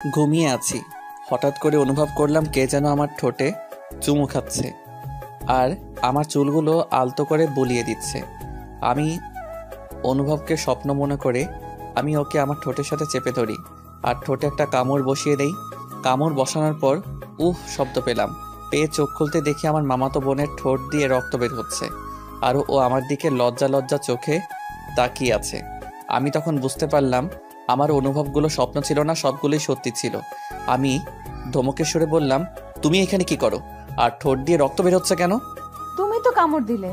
ঘুমিয়ে আছি, হঠাৎ করে অনুভব করলাম কে যেন আমার ঠোঁটে চুমু খাচ্ছে আর আমার চুলগুলো আলতো করে বুলিয়ে দিচ্ছে। আমি অনুভবকে স্বপ্ন মনে করে আমি ওকে আমার ঠোঁটের সাথে চেপে ধরি আর ঠোঁটে একটা কামড় বসিয়ে দেই। কামড় বসানোর পর উহ শব্দ পেলাম। পেয়ে চোখ খুলতে দেখি আমার মামাতো বোনের ঠোঁট দিয়ে রক্ত বের হচ্ছে আর ও আমার দিকে লজ্জা লজ্জা চোখে তাকিয়ে আছে। আমি তখন বুঝতে পারলাম আমার অনুভবগুলো স্বপ্ন ছিল না, সবগুলোই সত্যি ছিল। আমি ধমকের সুরে বললাম, তুমি এখানে কি করো আর ঠোঁট দিয়ে রক্ত বের হচ্ছে কেন? তুমি তো কামড় দিলে,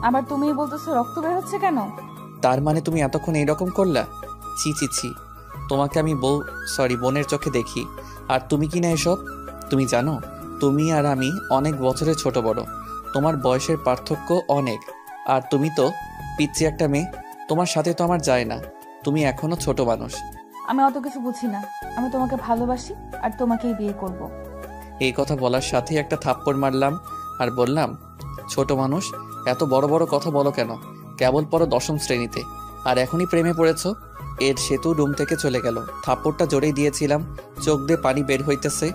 আবার তুমি বলতেছো রক্ত বের হচ্ছে কেন? তার মানে তুমি এতক্ষণ এইরকম করলা? ছি ছি ছি, তোমাকে আমি বোনের চোখে দেখি আর তুমি কি না এসব? তুমি জানো তুমি আর আমি অনেক বছরের ছোট বড়, তোমার বয়সের পার্থক্য অনেক। আর তুমি তো পিচ্চি একটা মেয়ে, তোমার সাথে তো আমার যায় না, তুমি এখনো ছোট মানুষ। আমি অত কিছু বুঝি না, আমি তোমাকে ভালোবাসি আর তোমাকেই বিয়ে করব। এই কথা বলার সাথে একটা থাপ্পড় মারলাম আর বললাম, ছোট মানুষ, এত বড় বড় কথা বলো কেন? কেবল পড়ো দশম শ্রেণীতে আর এখনই প্রেমে পড়েছো? এর সেতু রুম থেকে চলে গেল। থাপ্পড়টা জোরেই দিয়েছিলাম, চোখ দিয়ে পানি বের হইতেছে।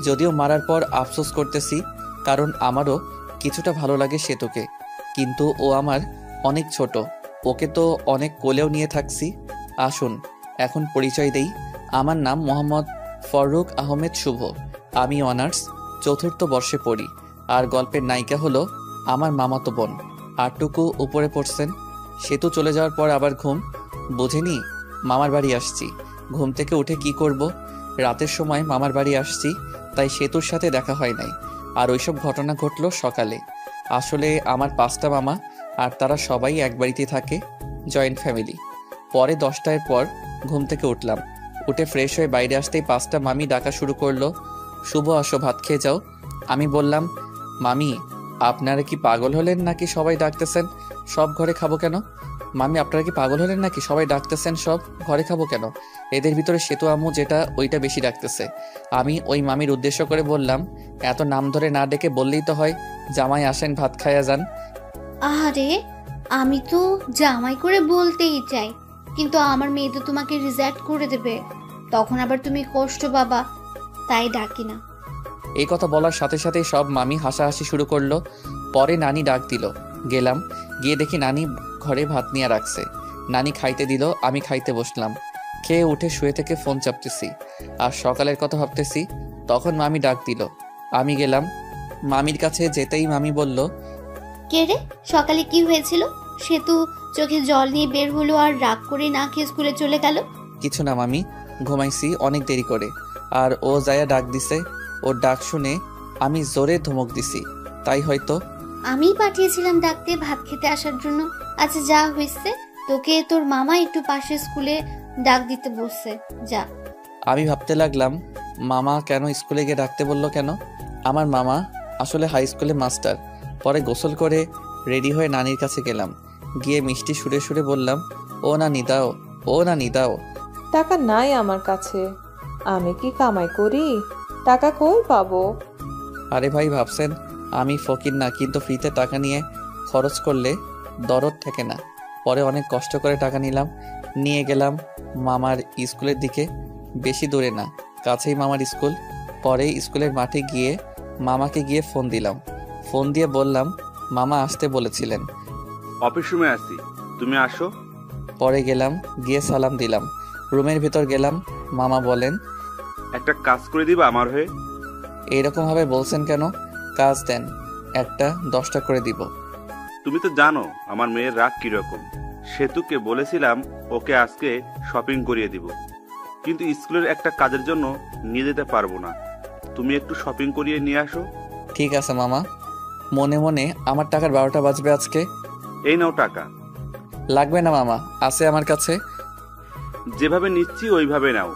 যদিও মারার পর আফসোস করতেছি, কারণ আমারও কিছুটা ভালো লাগে সেতুকে, কিন্তু ও আমার অনেক ছোট, ওকে তো অনেক কোলেও নিয়ে থাকছি। আসুন এখন পরিচয় দেই, আমার নাম মোহাম্মদ ফররুখ আহমেদ শুভ। আমি অনার্স চতুর্থ বর্ষে পড়ি আর গল্পের নায়িকা হলো আমার মামাতো বোন। আরটুকু উপরে পড়ছেন। সেতু চলে যাওয়ার পর আবার ঘুম, বুঝিনি মামার বাড়ি আসছি। ঘুম থেকে উঠে কি করব? রাতের সময় মামার বাড়ি আসছি, তাই সেতুর সাথে দেখা হয় নাই। আর ওইসব ঘটনা ঘটলো সকালে। আসলে আমার 5টা মামা আর তারা সবাই এক বাড়িতে থাকে, জয়েন্ট ফ্যামিলি। পরে 10টার পর ঘুম থেকে উঠলাম, উঠে ফ্রেশ হয়ে বাইরে আসতেই 5টা মামি ডাকা শুরু করলো, শুভ আসো ভাত খেয়ে যাও। আমি বললাম, মামি আপনারা কি পাগল হলেন নাকি সবাই ডাকতেছেন সব ঘরে খাবো কেন? মামি আপনারা কি পাগল হলেন নাকি সবাই ডাকতেছেন সব ঘরে খাবো কেন? এদের ভিতরে সেতু আম্মু যেটা ওইটা বেশি ডাকতেছে। আমি ওই মামির উদ্দেশ্য করে বললাম, এত নাম ধরে না ডেকে বললেই তো হয়, জামাই আসেন ভাত খায়া যান। আরে আমি তো জামাই করে বলতেই চাই, কিন্তু আমার মেয়ে তো তোমাকে রিজেক্ট করে দেবে, তখন আবার তুমি কষ্ট পাবা, তাই ডাকি না। এই কথা বলার সাথে সাথেই সব মামি হাসাহাসি শুরু করলো। পরে নানি ডাক দিল, গেলাম, গিয়ে দেখি নানি ঘরে ভাত নিয়ে রাখছে। নানি খাইতে দিল, আমি খাইতে বসলাম। খেয়ে উঠে শুয়ে থেকে ফোন চাপতেছি আর সকালের কথা ভাবতেছি। তখন মামি ডাক দিল, আমি গেলাম। মামির কাছে যেতেই মামি বলল, কে রে, সকালে কি হয়েছিল? সেতু চোখে জল নিয়ে বের হলো আর রাগ করে না খেয়ে স্কুলে চলে গেল। কিছু না মামি, ঘুমাইছি অনেক দেরি করে। আর ও যায়া ডাক দিছে, ওর ডাক শুনে আমি জোরে ধমক দিছি, তাই হয়তো। আমি পাঠিয়েছিলাম ডাকতে ভাত খেতে আসার জন্য। আচ্ছা যা হয়েছে, তোকে তোর মামা একটু পাশের স্কুলে ডাক দিতে বসছে, যা। আমি ভাবতে লাগলাম, মামা কেন স্কুলে গিয়ে ডাকতে বলল কেন? আমার মামা আসলে হাই স্কুলে মাস্টার। পরে গোসল করে রেডি হয়ে নানির কাছে গেলাম, গিয়ে মিষ্টি সুরে সুরে বললাম, ও নানি দাও, ও নানি দাও। টাকা নাই আমার কাছে, আমি কি কামাই করি? টাকা কই পাবো? আরে ভাই ভাবছেন আমি ফকির না, কিন্তু ফ্রিতে টাকা নিয়ে খরচ করলে দরদ থাকে না। পরে অনেক কষ্ট করে টাকা নিলাম, নিয়ে গেলাম মামার স্কুলের দিকে। বেশি দূরে না, কাছেই মামার স্কুল। পরে স্কুলের মাঠে গিয়ে মামাকে গিয়ে ফোন দিলাম। ফোন দিয়ে বললাম, মামা আসতে বলেছিলেন। অফিস রুমে আছি, তুমি আসো। পরে গেলাম, গিয়ে সালাম দিলাম। রুমের ভেতর গেলাম, মামা বলেন, একটা কাজ করে দিবা আমার হয়ে? এইরকমভাবে বলছেন কেন? কাজ দেন, একটা 10টা করে দিব। তুমি তো জানো আমার মেয়ের রাগ কিরকম। সেতুকে বলেছিলাম ওকে আজকে শপিং করিয়ে দিব, কিন্তু স্কুলের একটা কাজের জন্য নিয়ে যেতে পারবো না। তুমি একটু শপিং করিয়ে নিয়ে আসো। ঠিক আছে মামা। মনে মনে আমার টাকার 12টা বাজবে আজকে। এই নাও টাকা। লাগবে না মামা, আছে আমার কাছে। যেভাবে নিচ্ছি ওইভাবে নাও,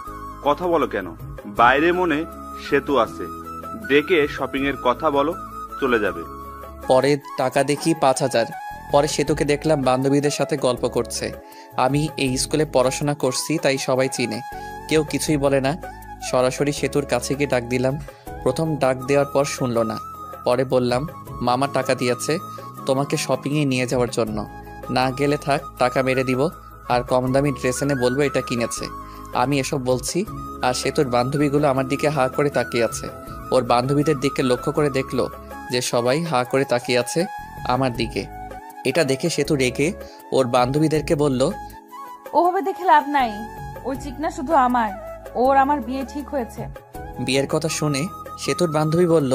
কথা বলো কেন? বাইরে মনে সেতু আছে, ডেকে শপিং এর কথা বলো, চলে যাবে। পরে টাকা দেখি 5,000। পরে সেতুকে দেখলাম বান্ধবীদের সাথে গল্প করছে। আমি এই স্কুলে পড়াশোনা করছি তাই সবাই চিনে, কেউ কিছুই বলে না। সরাসরি সেতুর কাছে গিয়ে ডাক দিলাম। প্রথম ডাক দেওয়ার পর শুনলো না। পরে বললাম, মামা টাকা দিয়েছে তোমাকে শপিংয়ে নিয়ে যাওয়ার জন্য, না গেলে থাক, টাকা মেরে দিব আর কম দামি ড্রেস এনে বলবো এটা কিনেছে। আমি এসব বলছি আর সেতুর বান্ধবীগুলো আমার দিকে হা করে তাকিয়ে আছে। ওর বান্ধবীদের দিকে লক্ষ্য করে দেখলো যে সবাই হা করে তাকিয়ে আছে আমার দিকে। এটা দেখে সেতু রেগে ওর বান্ধবীদেরকে বলল, ওভাবে দেখে লাভ নাই, ওই চিকনা শুধু আমার, ওর আমার বিয়ে ঠিক হয়েছে। বিয়ের কথা শুনে সেতুর বান্ধবী বলল,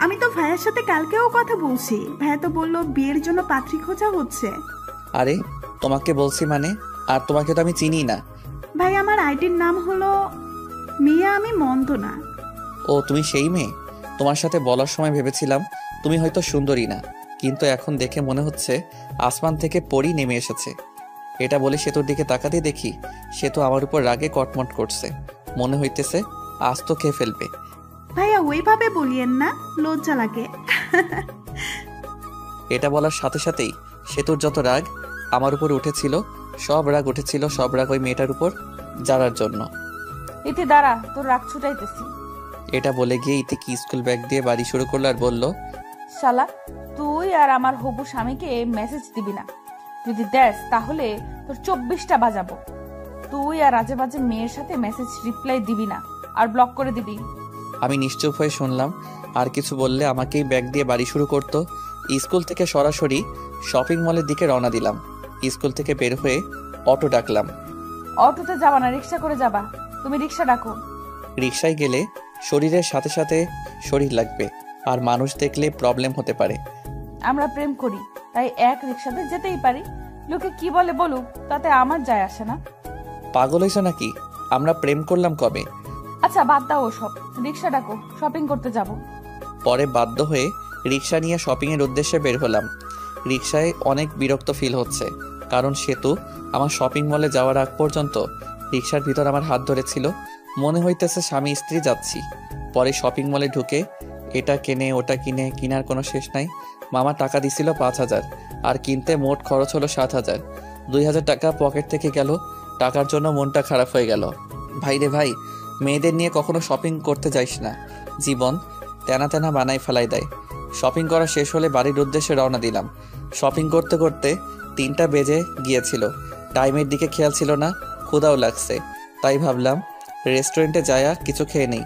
আমি তো ভাইয়ের সাথে কালকেও কথা বলছি, ভাইয়া তো বললো বিয়ের জন্য পাত্রী খোঁজা হচ্ছে। আরে তোমাকে বলছি মানে, আর তোমাকে তো আমি চিনি না। ভাই আমার আইডির নাম হলো মিয়া, আমি মন্দ না। ও তুমি সেই মেয়ে? তোমার সাথে বলার সময় ভেবেছিলাম তুমি হয়তো সুন্দরী না, কিন্তু এখন দেখে মনে হচ্ছে আসমান থেকে পরি নেমে এসেছে। এটা বলে সেতুর দিকে তাকাতে দেখি সেতু আমার উপর রাগে কটমট করছে। মনে হইতেছে আজ তো খেয়ে ফেলবে। ভাইয়া ওইভাবে বলিয়েন না, লজ্জা লাগে। এটা বলার সাথে সাথেই সেতুর যত রাগ আমার উপর উঠেছিল, সব রাগ ওই মেয়েটার উপর যারার জন্য। ইতি দাঁড়া, তোর রাগ ছুটাইতেছি। এটা বলে গিয়ে ইতি স্কুল ব্যাগ দিয়ে বাড়ি শুরু করলো আর বলল, শালা তুই আর আমার হবু স্বামীকে মেসেজ দিবি না, যদি দেস তাহলে তোর 24টা বাজাবো। তুই আর আজে বাজে মেয়ের সাথে মেসেজ রিপ্লাই দিবি না, আর ব্লক করে দিবি। আমি নিশ্চুপ হয়ে শুনলাম। আর কিছু বললে আমাকেই ব্যাগ দিয়ে বাড়ি শুরু করতো। স্কুল থেকে সরাসরি শপিং মলের দিকে রওনা দিলাম। স্কুল থেকে বের হয়ে অটো ডাকলাম। অটোতে যাবা না, রিক্সা করে যাবা। তুমি রিক্সা ডাকো। রিক্সায় গেলে শরীরের সাথে সাথে শরীর লাগবে, আর মানুষ দেখলে প্রবলেম হতে পারে। আমরা প্রেম করি, তাই এক রিক্সাতে যেতেই পারি। লোকে কি বলে বলুক, তাতে আমার যায় আসে না। পাগল হয়েছ নাকি? আমরা প্রেম করলাম কবে? আচ্ছা বাদ দাও ওসব, রিক্সা ডাকো, শপিং করতে যাব। পরে বাধ্য হয়ে রিক্সা নিয়ে শপিংয়ের উদ্দেশ্যে বের হলাম। রিক্সায় অনেক বিরক্ত ফিল হচ্ছে, কারণ সেতু আমার শপিং মলে যাওয়ার আগ পর্যন্ত রিক্সার ভিতর আমার হাত ধরেছিল। মনে হইতেছে স্বামী স্ত্রী যাচ্ছি। পরে শপিং মলে ঢুকে এটা কেনে ওটা কিনে, কিনার কোনো শেষ নাই। মামা টাকা দিছিল 5,000, আর কিনতে মোট খরচ হলো 7,000। 2,000 টাকা পকেট থেকে গেল। টাকার জন্য মনটা খারাপ হয়ে গেল। ভাই রে ভাই, মেয়েদের নিয়ে কখনো শপিং করতে যাইস না, জীবন তেনা তেনা বানাই ফেলাই দেয়। শপিং করা শেষ হলে বাড়ির উদ্দেশ্যে রওনা দিলাম। শপিং করতে করতে 3টা বেজে গিয়েছিল। টাইমের দিকে খেয়াল ছিল না, ক্ষুধাও লাগছে, তাই ভাবলাম রেস্টুরেন্টে যায়া কিছু খেয়ে নেই।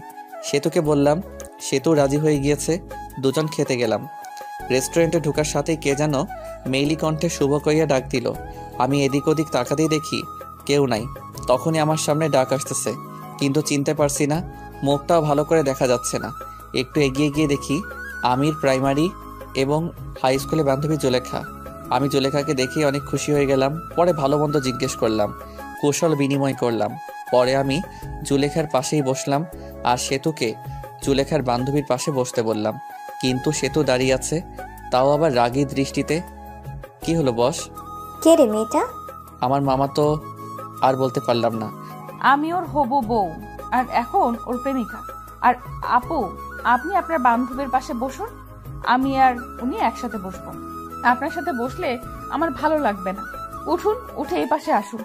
সেতুকে বললাম, সেতু রাজি হয়ে গিয়েছে। দুজন খেতে গেলাম। রেস্টুরেন্টে ঢোকার সাথেই কে যেন মেইলি কণ্ঠে শুভ কইয়া ডাক দিল। আমি এদিক ওদিক তাকাতেই দেখি কেউ নাই। তখনই আমার সামনে ডাক আসতেছে, কিন্তু চিনতে পারছি না, মুখটাও ভালো করে দেখা যাচ্ছে না। একটু এগিয়ে গিয়ে দেখি আমির প্রাইমারি এবং হাই স্কুলে বান্ধবী জুলেখা। আমি জুলেখাকে দেখে অনেক খুশি হয়ে গেলাম। পরে ভালো মন্দ জিজ্ঞেস করলাম, কৌশল বিনিময় করলাম। পরে আমি জুলেখার পাশেই বসলাম আর সেতুকে জুলেখার বান্ধবীর পাশে বসতে বললাম, কিন্তু সেতু দাঁড়িয়ে আছে, তাও আবার রাগী দৃষ্টিতে। কি হলো বস? কে রে মেয়েটা? আমার মামা তো। আর বলতে পারলাম না। আমি ওর হবু বউ, আর এখন ওর প্রেমিকা। আর আপু, আপনি আপনার বান্ধবীর পাশে বসুন, আমি আর উনি একসাথে বসবো। আপনার সাথে বসলে আমার ভালো লাগবে না। উঠুন, উঠে এই পাশে আসুন।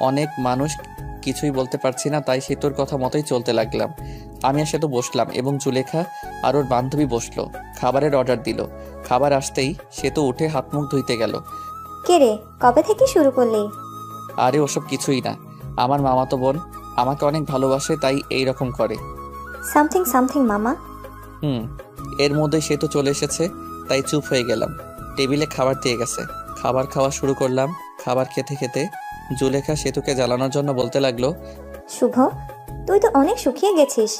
অনেক মানুষ, কিছুই বলতে পারছি না, তাই সেতুর কথা মতোই চলতে লাগলাম। আমি আর সেতু বসলাম এবং জুলেখা আর ওর বান্ধবী বসলো। খাবারের অর্ডার দিল। খাবার আসতেই সেতু উঠে হাত মুখ ধুইতে গেল। কে রে, কবে থেকে শুরু করলি? আরে ওসব কিছুই না, আমার মামাতো বোন আমাকে অনেক ভালোবাসে, তাই এই রকম করে। সামথিং সামথিং মামা। এর মধ্যে সেতু চলে এসেছে, তাই চুপ হয়ে গেলাম। টেবিলে খাবার দিয়ে গেছে, খাবার খাওয়া শুরু করলাম। খাবার খেতে খেতে জুলেখা সেতুকে জ্বালানোর জন্য বলতে লাগলো, শুভ, তুই তো অনেক শুকিয়ে গেছিস,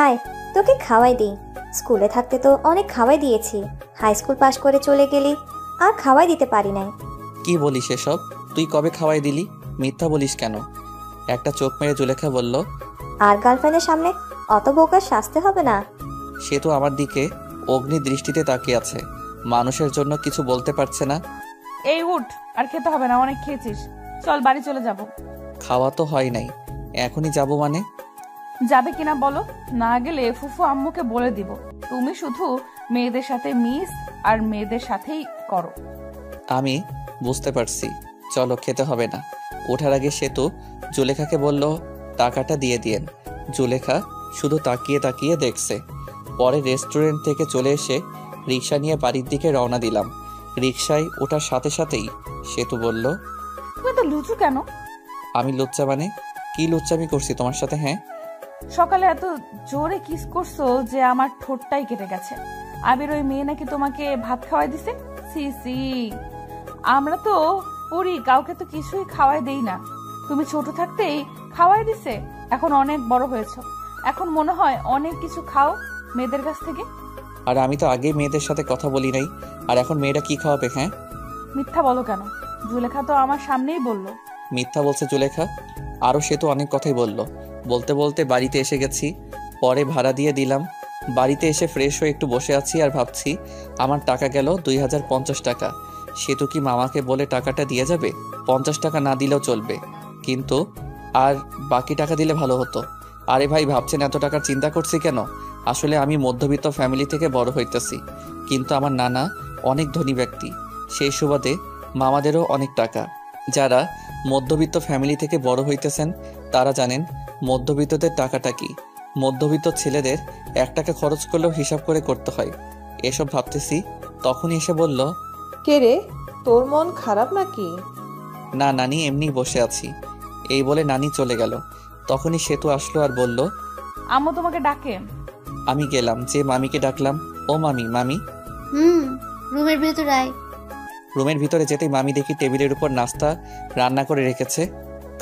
আয় তোকে খাওয়াই দিই। স্কুলে থাকতে তো অনেক খাওয়াই দিয়েছি, হাই স্কুল পাশ করে চলে গেলি, আর খাওয়াই দিতে পারি নাই। কি বলিস এসব? তুই কবে খাওয়াই দিলি? মিথ্যা বলিস কেন? একটা চোখ মেরে জুলেখা বলল, আর গার্লফ্রেন্ডের সামনে অত বোকার শাস্তি হবে না। সেতু আমার দিকে অগ্নি দৃষ্টিতে তাকিয়ে আছে, মানুষের জন্য কিছু বলতে পারছে না। এই উঠ, আর খেতে হবে না, অনেক খেয়েছিস, চল বাড়ি চলে যাব। খাওয়া তো হয় নাই, এখনই যাব মানে? যাবে কিনা বলো, না গেলে ফুফু আম্মুকে বলে দিব তুমি শুধু মেয়েদের সাথে মিস আর মেয়েদের সাথেই করো। আমি বুঝতে পারছি, চলো খেতে হবে না। ওঠার আগে সেতু জুলেখাকে বলল, টাকাটা দিয়ে দিয়েন। জুলেখা শুধু তাকিয়ে তাকিয়ে দেখছে। পরে রেস্টুরেন্ট থেকে চলে এসে রিক্সা নিয়ে বাড়ির দিকে রওনা দিলাম। রিক্সায় ওঠার সাথে সাথেই সেতু বলল, তুমি তো লুচু কেন? আমি লুচ্চা মানে? কি লুচ্চামি করছি তোমার সাথে? হ্যাঁ, সকালে এত জোরে কিস করছো যে আমার ঠোঁটটাই কেটে গেছে। আবির ওই মেয়ে নাকি তোমাকে ভাত খাওয়াই দিছে? সি সি, আমরা তো পড়ি, কাউকে তো কিছুই খাওয়াই দেই না। তুমি ছোট থাকতেই খাওয়াই দিছে, এখন অনেক বড় হয়েছো, এখন মনে হয় অনেক কিছু খাও মেয়েদের কাছ থেকে। আর আমি তো আগেই মেয়েদের সাথে কথা বলি নাই, আর এখন মেয়েটা কি খাওয়াবে? হ্যাঁ, মিথ্যা বলো কেন? জুলেখা তো আমার সামনেই বললো। মিথ্যা বলছে জুলেখা? আরও সে তো অনেক কথাই বলল। বলতে বলতে বাড়িতে এসে গেছি, পরে ভাড়া দিয়ে দিলাম। বাড়িতে এসে ফ্রেশ হয়ে একটু বসে আছি আর ভাবছি আমার টাকা গেল 2050 টাকা। সে তো কি মামাকে বলে টাকাটা দিয়ে যাবে? 50 টাকা না দিলেও চলবে, কিন্তু আর বাকি টাকা দিলে ভালো হতো। আরে ভাই, ভাবছেন এত টাকার চিন্তা করছি কেন? আসলে আমি মধ্যবিত্ত ফ্যামিলি থেকে বড় হইতেছি, কিন্তু আমার নানা অনেক ধনী ব্যক্তি, সেই সুবাদে মামাদেরও অনেক টাকা। যারা মধ্যবিত্ত ফ্যামিলি থেকে বড় হইতেছেন তারা জানেন মধ্যবিত্তদের টাকাটা কি। মধ্যবিত্ত ছেলেদের 1 টাকা খরচ করলেও হিসাব করে করতে হয়। এসব ভাবতেছি, তখনই এসে বলল, কে রে, তোর মন খারাপ নাকি? না নানি, এমনি বসে আছি। এই বলে নানি চলে গেল। তখনই সেতু আসলো আর বলল, আম্মু তোমাকে ডাকে। আমি গেলাম, যে মামিকে ডাকলাম, ও মামি। মামি রুমের ভেতর আয়। রুমের ভিতরে যেতেই মামি দেখি টেবিলের উপর নাস্তা রান্না করে রেখেছে,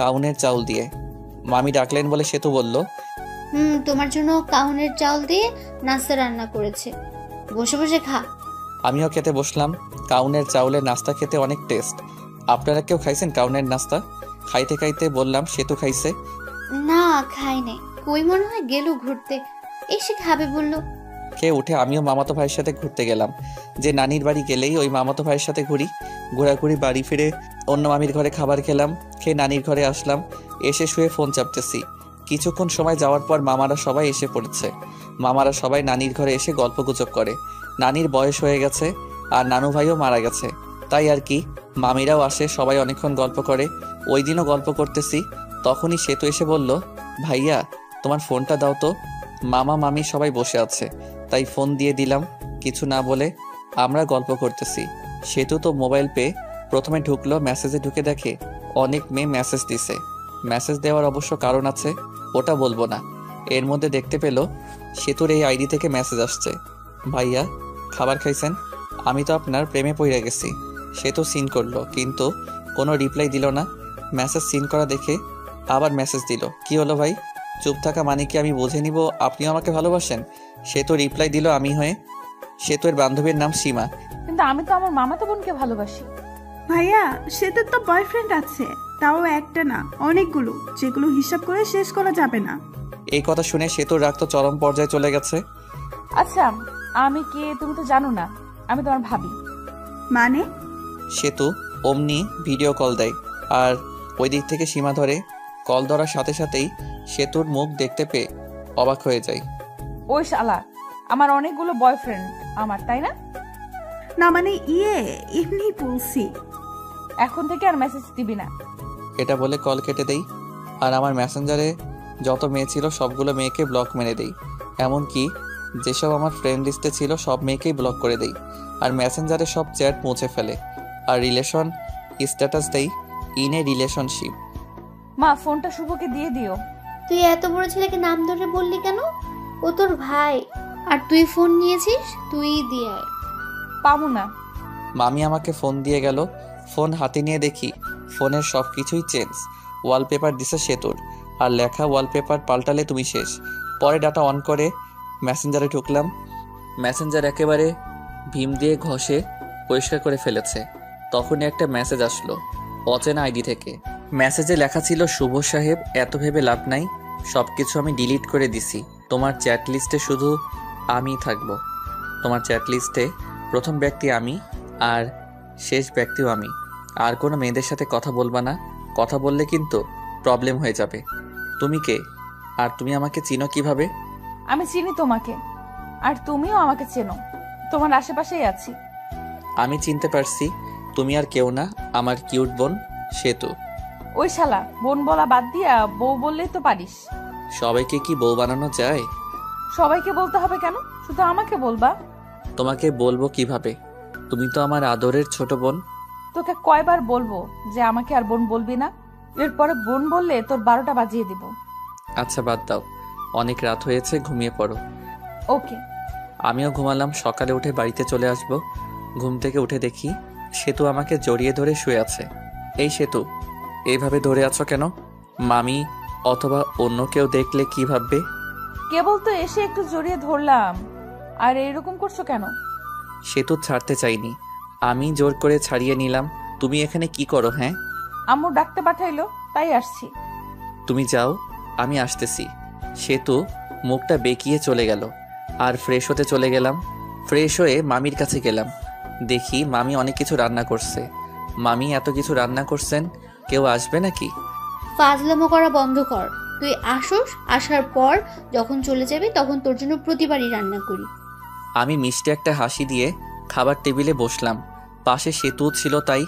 কাউনের চাউল দিয়ে। মামি ডাকলেন বলে সেতু বলল, তোমার জন্য কাউনের চাল দিয়ে নাস্তা রান্না করেছে, বসে বসে খা। আমিও খেতে বসলাম। কাউনের চাউলের নাস্তা খেতে অনেক টেস্ট। আপনারা কেউ খাইছেন কাউনের নাস্তা? খাইতে খাইতে বললাম, সেতু খাইছে। না, খাই নাই, কই মনে হয় গেল ঘুরতে, এসে খাবে বললো। খেয়ে উঠে আমিও মামাতো ভাইয়ের সাথে ঘুরতে গেলাম। যে নানির বাড়ি গেলেই ওই মামাতো ভাইয়ের সাথে ঘুরি। ঘোরাঘুরি, বাড়ি ফিরে অন্য মামির ঘরে খাবার খেলাম, খেয়ে নানির ঘরে আসলাম। এসে শুয়ে ফোন চাপতেছি। কিছুক্ষণ সময় যাওয়ার পর মামারা সবাই এসে পড়েছে। মামারা সবাই নানির ঘরে এসে গল্পগুজব করে। নানির বয়স হয়ে গেছে আর নানু ভাইও মারা গেছে, তাই আর কি। মামিরাও আসে, সবাই অনেকক্ষণ গল্প করে। ওই দিনও গল্প করতেছি, তখনই সেতু এসে বলল, ভাইয়া তোমার ফোনটা দাও তো। মামা মামি সবাই বসে আছে, তাই ফোন দিয়ে দিলাম। কিছু না বলে আমরা গল্প করতেছি। সেতু তো মোবাইল পেয়ে প্রথমে ঢুকলো, মেসেজে ঢুকে দেখে অনেক মেয়ে মেসেজ দিছে। মেসেজ দেওয়ার অবশ্য কারণ আছে, ওটা বলবো না। এর মধ্যে দেখতে পেল সেতুর এই আইডি থেকে মেসেজ আসছে, ভাইয়া খাবার খাইছেন? আমি তো আপনার প্রেমে পড়ে গেছি। সেতু সিন করলো, কিন্তু কোনো রিপ্লাই দিল না। মেসেজ সিন করা দেখে আবার মেসেজ দিল, কি হলো ভাই? চুপ থাকা মানে কি আমি বুঝে নিব আপনিও আমাকে ভালোবাসেন? সেতু রিপ্লাই দিল আমি হয়ে। সেতুর বান্ধবীর নাম সীমা। কিন্তু আমি তো আমার মামাতো বোনকে ভালোবাসি। ভাইয়া, সেতুর তো বয়ফ্রেন্ড আছে, তাও একটা না, অনেকগুলো, যেগুলো হিসাব করে শেষ করা যাবে না। এই কথা শুনে সেতুর রাগ তো চরম পর্যায়ে চলে গেছে। আচ্ছা, আমি কে তুমি তো জানো না, আমি তোমার ভাবি। মানে? সেতু অমনি ভিডিও কল দেয়, আর ওই দিক থেকে সীমা ধরে। কল ধরার সাথে সাথেই সেতুর মুখ দেখতে পেয়ে অবাক হয়ে যায়। ওই শালা, আমার অনেকগুলো বয়ফ্রেন্ড আমার, তাই না? না মানে এমনি বলছি। এখন থেকে আর মেসেজ দিবি না। এটা বলে কল কেটে দেই, আর আমার মেসেঞ্জারে যত মেয়ে ছিল সবগুলো মেয়েকে ব্লক মেরে দেই। এমনকি যেসব আমার ফ্রেন্ড লিস্টে ছিল সব মেয়েকেই ব্লক করে দেই, আর মেসেঞ্জারে সব চ্যাট মুছে ফেলে, আর রিলেশন স্ট্যাটাস দেই ইন এ রিলেশনশিপ। মা, ফোনটা শুভকে দিয়ে দিও। তুই এত বড় ছেলেকে নাম ধরে বললি কেন? ও তোর ভাই, আর তুই ফোন নিয়েছিস, তুই দিয়ে আয়। পাবো না। মামি আমাকে ফোন দিয়ে গেল। ফোন হাতে নিয়ে দেখি ফোনের সব কিছুই চেঞ্জ। ওয়ালপেপার দিছে সেতুর, আর লেখা ওয়ালপেপার পাল্টালে তুমি শেষ। পরে ডাটা অন করে মেসেঞ্জারে ঢুকলাম। মেসেঞ্জার একেবারে ভীম দিয়ে ঘষে পরিষ্কার করে ফেলেছে। তখনই একটা মেসেজ আসলো অচেনা আইডি থেকে। মেসেজে লেখা ছিল, শুভ সাহেব, এত ভেবে লাভ নাই, সব কিছু আমি ডিলিট করে দিছি। তোমার চ্যাট লিস্টে শুধু আমিই থাকবো। তোমার চ্যাট লিস্টে প্রথম ব্যক্তি আমি, আর শেষ ব্যক্তিও আমি। আর কোনো মেয়েদের সাথে কথা বলবা না, কথা বললে কিন্তু প্রবলেম হয়ে যাবে। তুমি কে, আর তুমি আমাকে চিনো কিভাবে? আমি চিনি তোমাকে, আর তুমিও আমাকে চেনো, তোমার আশেপাশেই আছি। আমি চিনতে পারছি, তুমি আর কেউ না, আমার কিউট বোন সেতু। ওই শালা, বোন বলা বাদ দিয়া বউ বললেই তো পারিস। সবাইকে কি বউ বানানো যায়? সবাইকে বলতে হবে কেন? শুধু আমাকে বলবা। তোমাকে বলবো কিভাবে? তুমি তো আমার আদরের ছোট বোন। তোকে কয়বার বলবো যে আমাকে আর বোন বলবি না? এরপরে বোন বললে তোর 12টা বাজিয়ে দিব। আচ্ছা বাদ দাও, অনেক রাত হয়েছে, ঘুমিয়ে পড়ো। ওকে। আমিও ঘুমালাম। সকালে উঠে বাড়িতে চলে আসব। ঘুম থেকে উঠে দেখি সেতু আমাকে জড়িয়ে ধরে শুয়ে আছে। এই সেতু, এইভাবে ধরে আছো কেন? মামি অথবা অন্য কেউ দেখলে কি ভাববে? কেবল তো এসে একটু জড়িয়ে ধরলাম, আর এইরকম করছো কেন? সেতু ছাড়তে চাইনি, আমি জোর করে ছাড়িয়ে নিলাম। তুমি এখানে কি করো? হ্যাঁ, আম্মু ডাকতে পাঠাইলো, তাই আসছি। তুমি যাও, আমি আসতেছি। সেতু মুখটা বেঁকিয়ে চলে গেল। আর ফ্রেশ হতে চলে গেলাম। ফ্রেশ হয়ে মামির কাছে গেলাম। দেখি মামি অনেক কিছু রান্না করছে। মামি এত কিছু রান্না করছেন, কেউ আসবে নাকি? ফাজলামো করা বন্ধ কর। তুই আসোস, আসার পর যখন চলে যাবি তখন তোর জন্য প্রতিবারই রান্না করি। আমি মিষ্টি একটা হাসি দিয়ে খাবার টেবিলে বসলাম। পাশে সেতু ছিল, তাই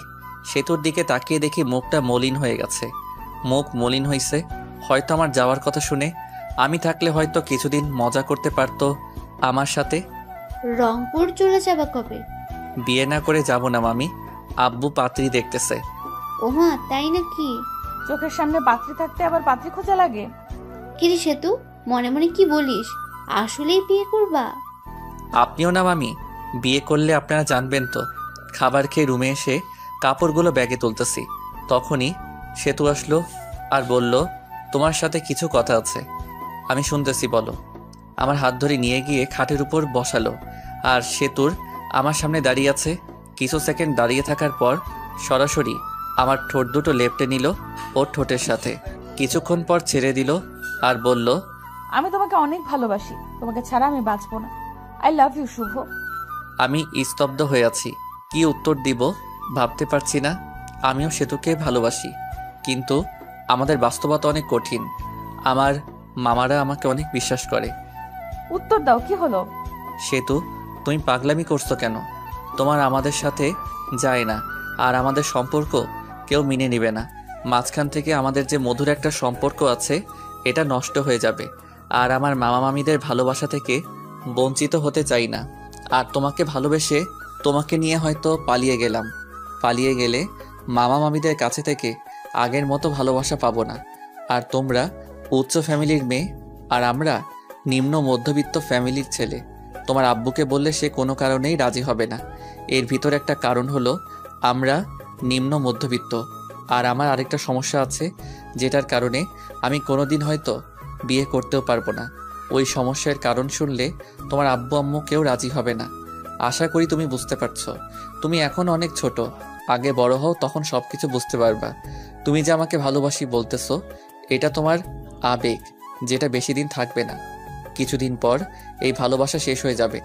সেতুর দিকে তাকিয়ে দেখি মুখটা মলিন হয়ে গেছে। মুখ মলিন হয়েছে হয়তো আমার যাওয়ার কথা শুনে। আমি থাকলে হয়তো কিছুদিন মজা করতে পারতো আমার সাথে। রংপুর চলে যাবা কবে? বিয়ে না করে যাব না মামি, আব্বু পাত্রী দেখতেছে। ওমা, তাই নাকি? চোখের সামনে পাত্রী থাকতে আবার পাত্রী খোঁজা লাগে? কিরে সেতু, মনে মনে কি বলিস? আসলেই বিয়ে করবা? আপনিও না মামি, বিয়ে করলে আপনারা জানবেন তো। খাবার খেয়ে রুমে এসে কাপড়গুলো ব্যাগে তুলতেছি, তখনই সেতু আসলো আর বলল, তোমার সাথে কিছু কথা আছে। আমি শুনতেছি, বলো। আমার হাত ধরে নিয়ে গিয়ে খাটের উপর বসালো। আর সেতুর আমার সামনে দাঁড়িয়ে আছে। কিছু সেকেন্ড দাঁড়িয়ে থাকার পর সরাসরি আমার ঠোঁট দুটো লেপটে নিল ওর ঠোঁটের সাথে। কিছুক্ষণ পর ছেড়ে দিল আর বলল, আমি তোমাকে অনেক ভালোবাসি, তোমাকে ছাড়া আমি বাঁচবো না। আই লাভ ইউ শুভ। আমি স্তব্ধ হয়ে আছি, কি উত্তর দিব ভাবতে পারছি না। আমিও সেতুকে ভালোবাসি, কিন্তু আমাদের বাস্তবতা অনেক কঠিন। আমার মামারা আমাকে অনেক বিশ্বাস করে। উত্তর দাও, কি হলো? সেতু, তুমি পাগলামি করছো কেন? তোমার আমাদের সাথে যায় না, আর আমাদের সম্পর্ক কেউ মেনে নেবে না। মাঝখান থেকে আমাদের যে মধুর একটা সম্পর্ক আছে, এটা নষ্ট হয়ে যাবে। আর আমার মামা মামিদের ভালোবাসা থেকে বঞ্চিত হতে চাই না। আর তোমাকে ভালোবেসে তোমাকে নিয়ে হয়তো পালিয়ে গেলাম। পালিয়ে গেলে মামা মামিদের কাছে থেকে আগের মতো ভালোবাসা পাবো না। আর তোমরা উচ্চ ফ্যামিলির মেয়ে, আর আমরা নিম্ন মধ্যবিত্ত ফ্যামিলির ছেলে। তোমার আব্বুকে বললে সে কোনো কারণেই রাজি হবে না। এর ভিতর একটা কারণ হলো আমরা নিম্ন মধ্যবিত্ত। আর আমার আরেকটা সমস্যা আছে, যেটার কারণে আমি কোনোদিন হয়তো বিয়ে করতেও পারবো না। ওই সমস্যার কারণ শুনলে তোমার আব্বু আম্মু কেউ রাজি হবে না। আশা করি তুমি বুঝতে পারছো। তুমি এখন অনেক ছোট, আগে বড় হও, তখন সব কিছু বুঝতে পারবা। তুমি যে আমাকে ভালোবাসি বলতেছো, এটা তোমার আবেগ, যেটা বেশি দিন থাকবে না। কিছুদিন পর এই ভালোবাসা শেষ হয়ে যাবে,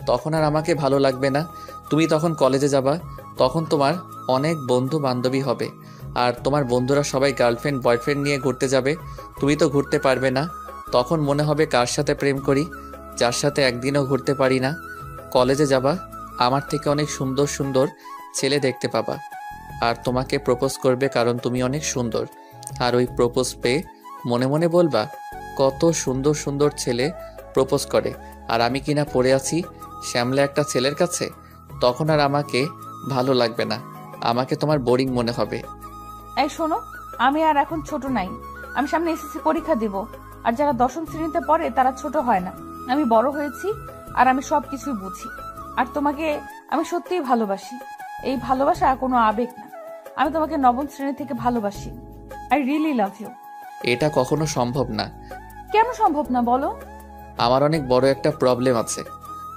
তখন আর আমাকে ভালো লাগবে না। তুমি তখন কলেজে যাবা, তখন তোমার অনেক বন্ধু বান্ধবী হবে, আর তোমার বন্ধুরা সবাই গার্লফ্রেন্ড বয়ফ্রেন্ড নিয়ে ঘুরতে যাবে। তুমি তো ঘুরতে পারবে না। তখন মনে হবে কার সাথে প্রেম করি, যার সাথে একদিনও ঘুরতে পারি না। কলেজে যাবা, আমার থেকে অনেক সুন্দর সুন্দর ছেলে দেখতে পাবা, আর তোমাকে প্রপোজ করবে, কারণ তুমি অনেক সুন্দর। আর ওই প্রপোজ পেয়ে মনে মনে বলবা, কত সুন্দর সুন্দর ছেলে প্রপোজ করে, আর আমি কিনা পড়ে আছি শ্যামলা একটা ছেলের কাছে। তখন আর আমাকে ভালো লাগবে না, আমাকে তোমার বোরিং মনে হবে। এই শোনো, আমি আর এখন ছোট নাই। আমি সামনে এসএসসি পরীক্ষা দিব, আর যারা 10ম শ্রেণীতে পড়ে তারা ছোট হয় না। আমি বড় হয়েছি, আর আমি সবকিছুই বুঝি। আর তোমাকে আমি সত্যিই ভালোবাসি। এই ভালোবাসা কোনো আবেগ না। আমি তোমাকে 9ম শ্রেণী থেকে ভালোবাসি। I really love you. এটা কখনো সম্ভব না। কেন সম্ভব না বলো? আমার অনেক বড় একটা প্রবলেম আছে।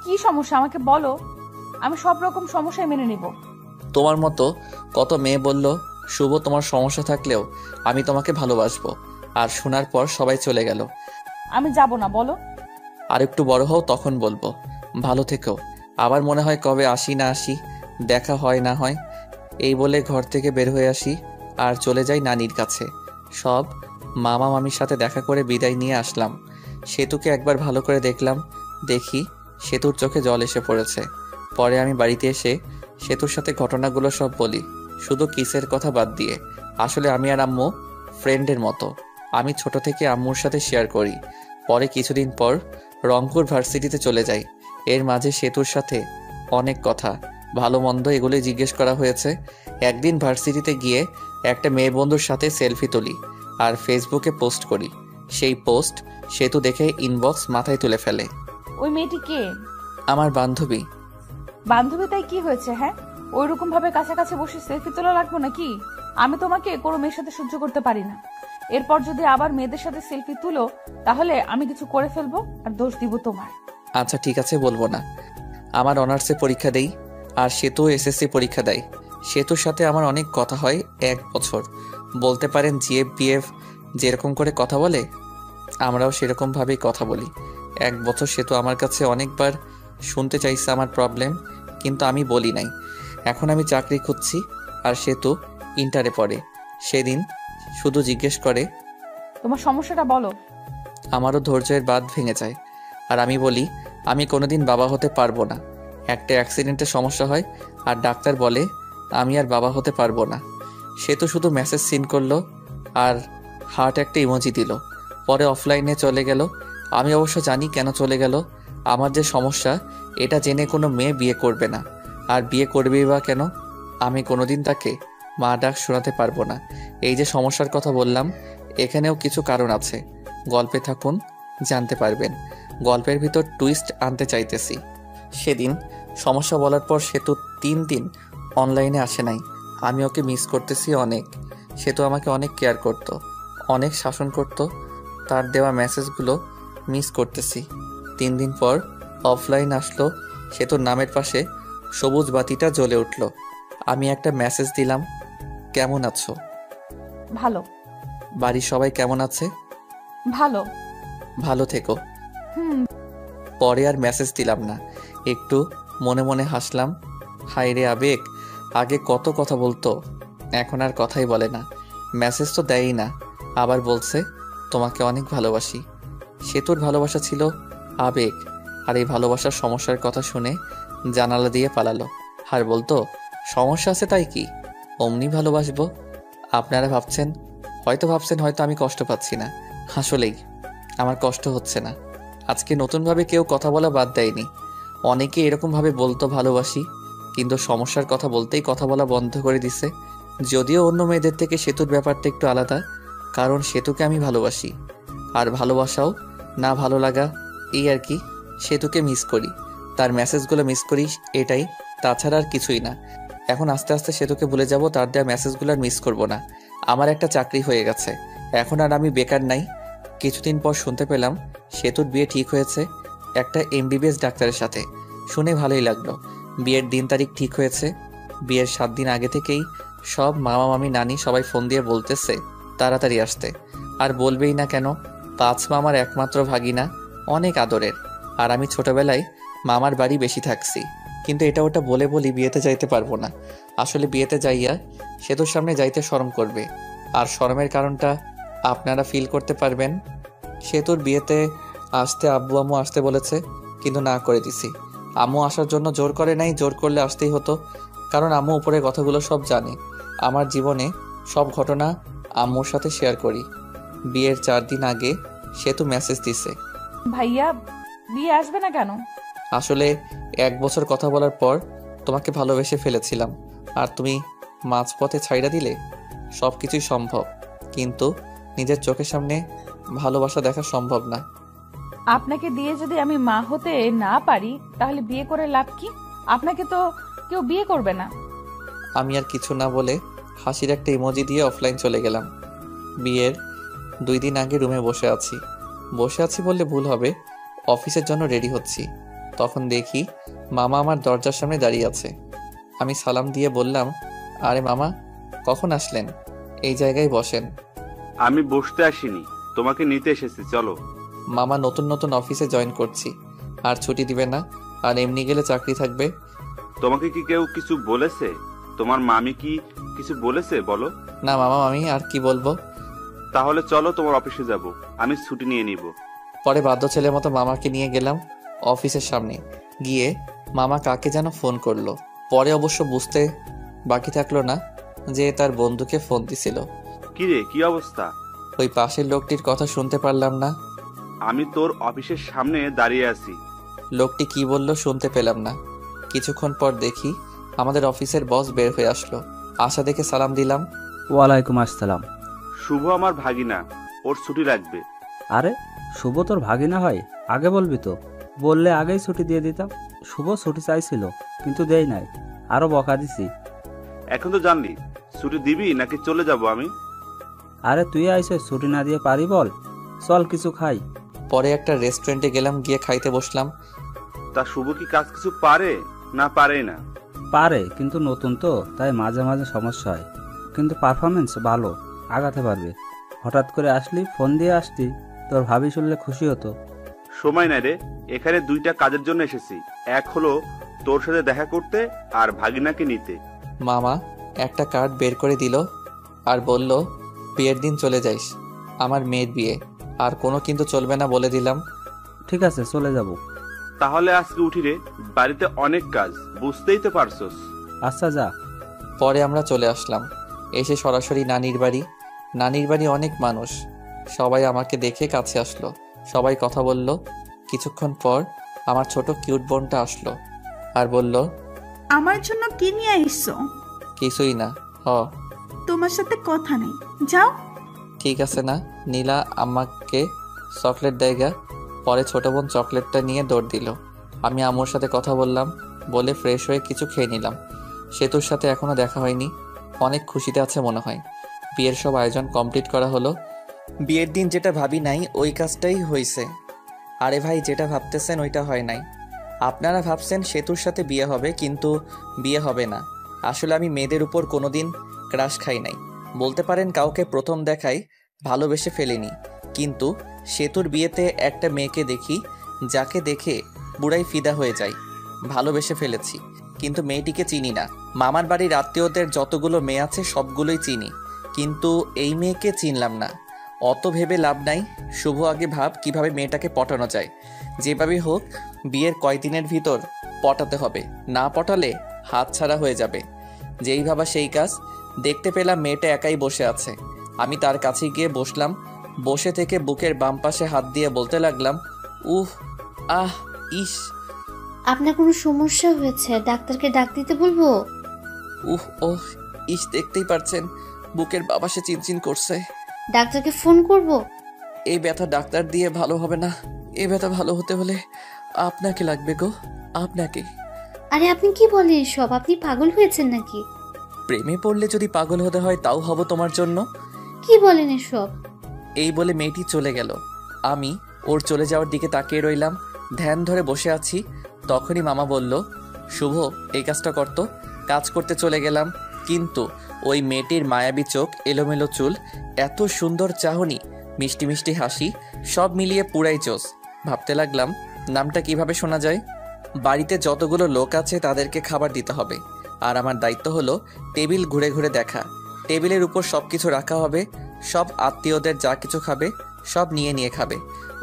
কি সমস্যা আমাকে বলো, আমি সব রকম সমস্যায় মেনে নিব। তোমার মতো কত মেয়ে বলল, শুভ তোমার সমস্যা থাকলেও আমি তোমাকে ভালোবাসবো, আর শোনার পর সবাই চলে গেল। আমি যাব না, বলো। আর একটু বড় হও, তখন বলবো। ভালো থেকো। আবার মনে হয় কবে আসি না আসি, দেখা হয় না হয়। এই বলে ঘর থেকে বের হয়ে আসি আর চলে যাই নানির কাছে। সব মামা মামির সাথে দেখা করে বিদায় নিয়ে আসলাম। সেতুকে একবার ভালো করে দেখলাম, দেখি সেতুর চোখে জল এসে পড়েছে। পরে আমি বাড়িতে এসে সেতুর সাথে ঘটনাগুলো সব বলি, শুধু কিসের কথা বাদ দিয়ে। আসলে আমি আর আম্মু ফ্রেন্ডের মতো। আমি ছোট থেকে আম্মুর সাথে শেয়ার করি। পরে কিছুদিন পর রংপুর ভার্সিটিতে চলে যাই। এর মাঝে সেতুর সাথে অনেক কথা, ভালো মন্দ এগুলোই জিজ্ঞেস করা হয়েছে। একদিন ভার্সিটিতে গিয়ে একটা মেয়ে বন্ধুর সাথে সেলফি তুলি আর ফেসবুকে পোস্ট করি। সেই পোস্ট সেতু দেখে ইনবক্স মাথায় তুলে ফেলে। ওই মেয়েটি কে? আমার বান্ধবী। বান্ধবী তাই কি হয়েছে? হ্যাঁ, ওইরকম ভাবে কাছাকাছি বসে সেলফি তোলা লাগবে নাকি? আমি তোমাকে কোনো মেয়ের সাথে সহ্য করতে পারি না। এরপর যদি আবার মেয়েদের সাথে সেলফি তুলো তাহলে আমি কিছু করে ফেলবো আর দোষ দিব তোমার। আচ্ছা ঠিক আছে, বলবো না। আমার অনার্সে পরীক্ষা দেই আর সেতু এসএসসি পরীক্ষা দেয়। সেতুর সাথে আমার অনেক কথা হয় 1 বছর। বলতে পারেন জিএফ বিএফ যেরকম করে কথা বলে আমরাও সেরকমভাবেই কথা বলি। 1 বছর সেতু আমার কাছে অনেকবার শুনতে চাইছে আমার প্রবলেম, কিন্তু আমি বলি নাই। এখন আমি চাকরি খুঁজছি আর সেতু ইন্টারে পড়ে। সেদিন শুধু জিজ্ঞেস করে, তোমার সমস্যাটা বলো। আমারও ধৈর্যের বাঁধ ভেঙে যায় আর আমি বলি আমি কোনোদিন বাবা হতে পারবো না। একটা অ্যাক্সিডেন্টে সমস্যা হয় আর ডাক্তার বলে আমি আর বাবা হতে পারবো না। সে তো শুধু মেসেজ সিন করলো আর হার্ট একটা ইমোজি দিল, পরে অফলাইনে চলে গেল। আমি অবশ্য জানি কেন চলে গেল। আমার যে সমস্যা এটা জেনে কোনো মেয়ে বিয়ে করবে না, আর বিয়ে করবেই বা কেন? আমি কোনোদিন তাকে মা ডাক শোনাতে পারবো না। এই যে সমস্যার কথা বললাম এখানেও কিছু কারণ আছে। গল্পে থাকুন, জানতে পারবেন। গল্পের ভিতর টুইস্ট আনতে চাইতেছি। সেদিন সমস্যা বলার পর সেতু 3 দিন অনলাইনে আসে নাই। আমি ওকে মিস করতেছি অনেক। সেতু আমাকে অনেক কেয়ার করত, অনেক শাসন করত। তার দেওয়া মেসেজগুলো মিস করতেছি। 3 দিন পর অফলাইন আসলো। সেতুর নামের পাশে সবুজ বাতিটা জ্বলে উঠল। আমি একটা মেসেজ দিলাম, কেমন আছো? ভালো। বাড়ির সবাই কেমন আছে? ভালো। ভালো থেকো। পরে আর মেসেজ দিলাম না। একটু মনে মনে হাসলাম। হায় রে আবেগ, আগে কত কথা বলতো, এখন আর কথাই বলে না। মেসেজ তো দেয়ই না, আবার বলছে তোমাকে অনেক ভালোবাসি। সেতুর ভালোবাসা ছিল আবেগ, আর এই ভালোবাসার সমস্যার কথা শুনে জানালা দিয়ে পালালো। আর বলতো সমস্যা আছে তাই কি, অমনি ভালোবাসবো। আপনারা ভাবছেন হয়তো আমি কষ্ট পাচ্ছি না। আসলেই আমার কষ্ট হচ্ছে না। আজকে নতুনভাবে কেউ কথা বলা বাদ দেয়নি। অনেকে এরকমভাবে বলতো ভালোবাসি, কিন্তু সমস্যার কথা বলতেই কথা বলা বন্ধ করে দিছে। যদিও অন্য মেয়েদের থেকে সেতুর ব্যাপারটা একটু আলাদা, কারণ সেতুকে আমি ভালোবাসি। আর ভালোবাসাও না ভালো লাগা, এই আর কি। সেতুকে মিস করি, তার মেসেজগুলো মিস করি, এটাই, তাছাড়া আর কিছুই না। এখন আস্তে আস্তে সেতুকে ভুলে যাব, তার দেওয়া মেসেজগুলো আর মিস করব না। আমার একটা চাকরি হয়ে গেছে, এখন আর আমি বেকার নাই। কিছুদিন পর শুনতে পেলাম সেতুর বিয়ে ঠিক হয়েছে একটা এমবিবিএস ডাক্তারের সাথে। শুনে ভালোই লাগলো। বিয়ের দিন তারিখ ঠিক হয়েছে। বিয়ের 7 দিন আগে থেকেই সব মামা মামি নানি সবাই ফোন দিয়ে বলতেছে তাড়াতাড়ি আসতে। আর বলবেই না কেন, 5 মামার একমাত্র ভাগিনা, অনেক আদরের। আর আমি ছোটবেলায় মামার বাড়ি বেশি থাকছি, কিন্তু এটা ওটা বলে বলি বিয়েতে যাইতে পারবো না। আসলে বিয়েতে যাইয়া সেতুর সামনে যাইতে শরম করবে, আর শরমের কারণটা আপনারা ফিল করতে পারবেন। সেতুর বিয়েতে আসতে আব্বু আম্মু আসতে বলেছে, কিন্তু না করে দিছি। আম্মু আসার জন্য জোর করে নাই, জোর করলে আসতেই হতো, কারণ আম্মু উপরে কথাগুলো সব জানে। আমার জীবনে সব ঘটনা আম্মুর সাথে শেয়ার করি। বিয়ের 4 দিন আগে সেতু মেসেজ দিছে, ভাইয়া বিয়ে আসবে না কেন? আসলে 1 বছর কথা বলার পর তোমাকে ভালোবেসে ফেলেছিলাম, আর তুমি মাঝপথে ছাইড়া দিলে। সব কিছুই সম্ভব, কিন্তু নিজের চোখের সামনে ভালোবাসা দেখা সম্ভব না। আপনাকে দিয়ে যদি আমি মা হতে না পারি তাহলে বিয়ে করে লাভ কি? আপনাকে তো কেউ বিয়ে করবে না। আমি আর কিছু না বলে হাসির একটা ইমোজি দিয়ে অফলাইন চলে গেলাম। বিয়ের 2 দিন আগে রুমে বসে আছি বললে ভুল হবে, অফিসের জন্য রেডি হচ্ছি। তখন দেখি মামা আমার দরজার সামনে দাঁড়িয়ে আছে। আমি সালাম দিয়ে বললাম, আরে মামা, কখন আসলেন? এই জায়গায় বসেন। আমি বসতে আসিনি, তোমাকে নিতে এসেছি, চলো। মামা, নতুন নতুন অফিসে জয়েন করছি, আর ছুটি দিবে না, আর এমনি গেলে চাকরি থাকবে। তোমাকে কি কেউ কিছু বলেছে? তোমার মামি কি কিছু বলেছে বলো? না মামা, আমি আর কি বলবো। তাহলে চলো, তোমার অফিসে যাব, আমি ছুটি নিয়ে নিব। পরে বাধ্য ছেলের মতো মামাকে নিয়ে গেলাম অফিসের সামনে। গিয়ে মামা কাকে যেন ফোন করলো। পরে অবশ্য বুঝতে বাকি থাকলো না যে তার বন্ধুকে ফোন দিছিল। কিরে, কি অবস্থা? ওই পাশের লোকটির কথা শুনতে পারলাম না। আমি তোর অফিসের সামনে দাঁড়িয়ে আছি। লোকটি কি বলল শুনতে পেলাম না। কিছুক্ষণ পর দেখি আমাদের অফিসের বস বের হয়ে আসলো। আসা দেখে সালাম দিলাম। ওয়ালাইকুম আসসালাম। শুভ আমার ভাগিনা, ওর ছুটি লাগবে। আরে শুভ তোর ভাগিনা হয়? আগে বলবি তো, বললে আগেই ছুটি দিয়ে দিতাম। শুভ ছুটি চাইছিল কিন্তু দেই নাই, আরো বকা দিছি। এখন তো জানলি, ছুটি দিবি নাকি চলে যাব আমি? আরে তুই আইসে ছুটি না দিয়ে পারি বল? চল কিছু খাই। পরে একটা রেস্টুরেন্টে গেলাম, গিয়ে খাইতে বসলাম। তা শুভ কি কাজ কিছু পারে না পারে না? পারে, কিন্তু নতুন তো, তাই মাঝে মাঝে সমস্যা হয়, কিন্তু পারফরমেন্স ভালো, আগাতে পারবে। হঠাৎ করে আসলি, ফোন দিয়ে আসতি, তোর ভাবি শুনলে খুশি হতো। সময় নাই রে, এখানে দুইটা কাজের জন্য এসেছি। এক হলো তোর সাথে দেখা করতে, আর ভাগিনাকে নিতে। মামা একটা কার্ড বের করে দিল আর বলল, বিয়ের দিন চলে যাইস, আমার মেয়ের বিয়ে, আর কোনো কিন্তু চলবে না বলে দিলাম। ঠিক আছে, চলে যাব। তাহলে আজকে উঠি রে, বাড়িতে অনেক কাজ, বুঝতেই তো পারছস। আচ্ছা যা। পরে আমরা চলে আসলাম, এসে সরাসরি নানির বাড়ি। নানির বাড়ি অনেক মানুষ, সবাই আমাকে দেখে কাছে আসলো, সবাই কথা বলল। কিছুক্ষণ পর আমার ছোট কিউট বোনটা আসলো আর বলল, আমার জন্য কি নিয়ে এসছো? কিছুই না। তোমার সাথে কথা নেই, যাও। ঠিক আছে না। নীলা আমাকে চকলেট দেয়গা। পরে ছোট বোন চকলেটটা নিয়ে দৌড় দিল। আমি আম্মুর সাথে কথা বললাম, বলে ফ্রেশ হয়ে কিছু খেয়ে নিলাম। সেতুর সাথে এখনো দেখা হয়নি, অনেক খুশিতে আছে মনে হয়। বিয়ের সব আয়োজন কমপ্লিট করা হলো। বিয়ের দিন যেটা ভাবি নাই ওই কাজটাই হয়েছে। আরে ভাই, যেটা ভাবতেছেন ওইটা হয় নাই। আপনারা ভাবছেন সেতুর সাথে বিয়ে হবে, কিন্তু বিয়ে হবে না। আসলে আমি মেয়েদের উপর কোনোদিন ক্রাশ খাই নাই, বলতে পারেন কাউকে প্রথম দেখাই ভালোবেসে ফেলিনি। কিন্তু সেতুর বিয়েতে একটা মেয়েকে দেখি, যাকে দেখে পুরাই ফিদা হয়ে যায়, ভালোবেসে ফেলেছি। কিন্তু মেয়েটিকে চিনি না। মামার বাড়ির আত্মীয়দের যতগুলো মেয়ে আছে সবগুলোই চিনি, কিন্তু এই মেয়েকে চিনলাম না। অত ভেবে লাভ নাই, শুভ আগে ভাব কিভাবে মেয়েটাকে পটানো যায়। যেভাবে হোক বিয়ের কয়দিনের ভিতর পটাতে হবে, না পটালে হাতছাড়া হয়ে যাবে। যেই ভাবা সেই কাজ। দেখতে পেলাম মেয়েটা একাই বসে আছে। আমি তার কাছে গিয়ে বসলাম। বসে থেকে বুকের বাম পাশে হাত দিয়ে বলতে লাগলাম, উহ, আহ, ইস। আপনার কোনো সমস্যা হয়েছে? ডাক্তারকে ডাক দিতে বলবো? উহ, ওহ, ইস, দেখতেই পারছেন বুকের বাবাসে চিনচিন করছে। ডাক্তারকে ফোন করব? এই ব্যথা ডাক্তার দিয়ে ভালো হবে না। এই ব্যথা ভালো হতে হলে আপনাকে লাগবে গো, আপনাকে। আরে আপনি কি বলেন এসব? আপনি পাগল হয়েছেন নাকি? প্রেমে পড়লে যদি পাগল হতে হয় তাও হব তোমার জন্য। কি বলেন এসব? এই বলে মেয়েটি চলে গেল। আমি ওর চলে যাওয়ার দিকে তাকিয়ে রইলাম, ধ্যান ধরে বসে আছি। তখনই মামা বলল, শুভ এই কাজটা করতো। কাজ করতে চলে গেলাম, কিন্তু ওই মেয়েটির মায়াবী চোখ, এলোমেলো চুল, এত সুন্দর চাহনি, মিষ্টি মিষ্টি হাসি, সব মিলিয়ে পুরাই চোস। ভাবতে লাগলাম নামটা কিভাবে শোনা যায়। বাড়িতে যতগুলো লোক আছে তাদেরকে খাবার দিতে হবে, আর আমার দায়িত্ব হলো টেবিল ঘুরে ঘুরে দেখা। টেবিলের উপর সব কিছু রাখা হবে, সব আত্মীয়দের যা কিছু খাবে সব নিয়ে নিয়ে খাবে,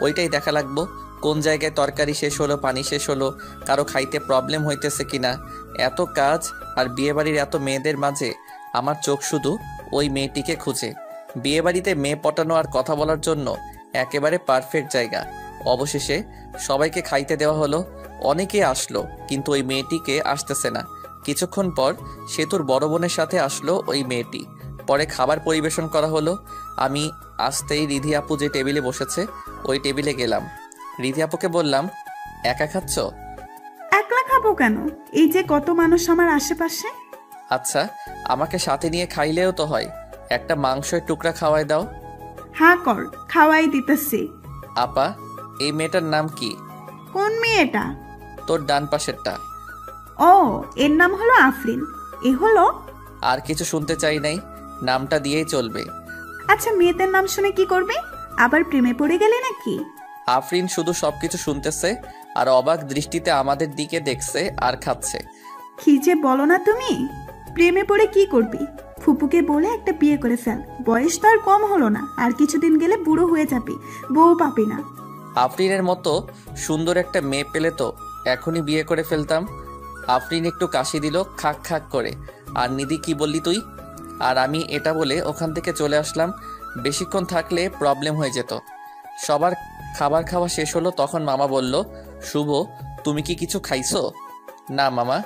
ওইটাই দেখা লাগবো। কোন জায়গায় তরকারি শেষ হলো, পানি শেষ হলো, কারো খাইতে প্রবলেম হইতেছে কিনা। এত কাজ আর বিয়েবাড়ির এত মেয়েদের মাঝে আমার চোখ শুধু ওই মেয়েটিকে খুঁজে। বিয়েবাড়িতে মেয়ে পটানো আর কথা বলার জন্য একেবারে পারফেক্ট জায়গা। অবশেষে সবাইকে খাইতে দেওয়া হলো। অনেকে আসলো, কিন্তু ওই মেয়েটিকে আসতেছে না। কিছুক্ষণ পর সেতুর বড় বোনের সাথে আসলো ওই মেয়েটি। পরে খাবার পরিবেশন করা হলো। আমি আসতেই রিধি আপু যে টেবিলে বসেছে ওই টেবিলে গেলাম। রিধি আপুকে বললাম, একা খাচ্ছ? একলা খাবো কেন? এই যে কত মানুষ আমার আশেপাশে। আচ্ছা, আমাকে সাথে নিয়ে খাইলেও তো হয়। একটা মাংসের টুকরা খাওয়াই দাও। হ্যাঁ কর, খাওয়াই দিতেছি। আপা, এই মেয়েটার নাম কি? কোন মেয়েটা? তোর ডান পাশেরটা। ও, এর নাম হলো আফরিন। এ হলো। আর কিছু শুনতে চাই নাই, নামটা দিয়েই চলবে। আচ্ছা, মেয়েদের নাম শুনে কি করবে? আবার প্রেমে পড়ে গেলে নাকি? আফরিন শুধু সবকিছু শুনতেছে আর অবাক দৃষ্টিতে আমাদের দিকে দেখছে আর খাচ্ছে। কি যে বলো না তুমি! প্রেমে পড়ে কি করবি? ফুপুকে বলে একটা বিয়ে করে ফেল, বয়স তো আর কম হলো না, আর কিছুদিন গেলে বুড়ো হয়ে যাবি, বউ পাবি না। আফরিনের মতো সুন্দর একটা মেয়ে পেলে তো এখনই বিয়ে করে ফেলতাম। আফরিন একটু কাশি দিল, খাক খাক করে। আর নিধি, কি বললি তুই? আর আমি এটা বলে ওখান থেকে চলে আসলাম। বেশিক্ষণ থাকলে প্রবলেম হয়ে যেত। সবার খাবার খাওয়া শেষ হলো, তখন মামা বলল, শুভ তুমি কি কিছু খাইছো? না মামা।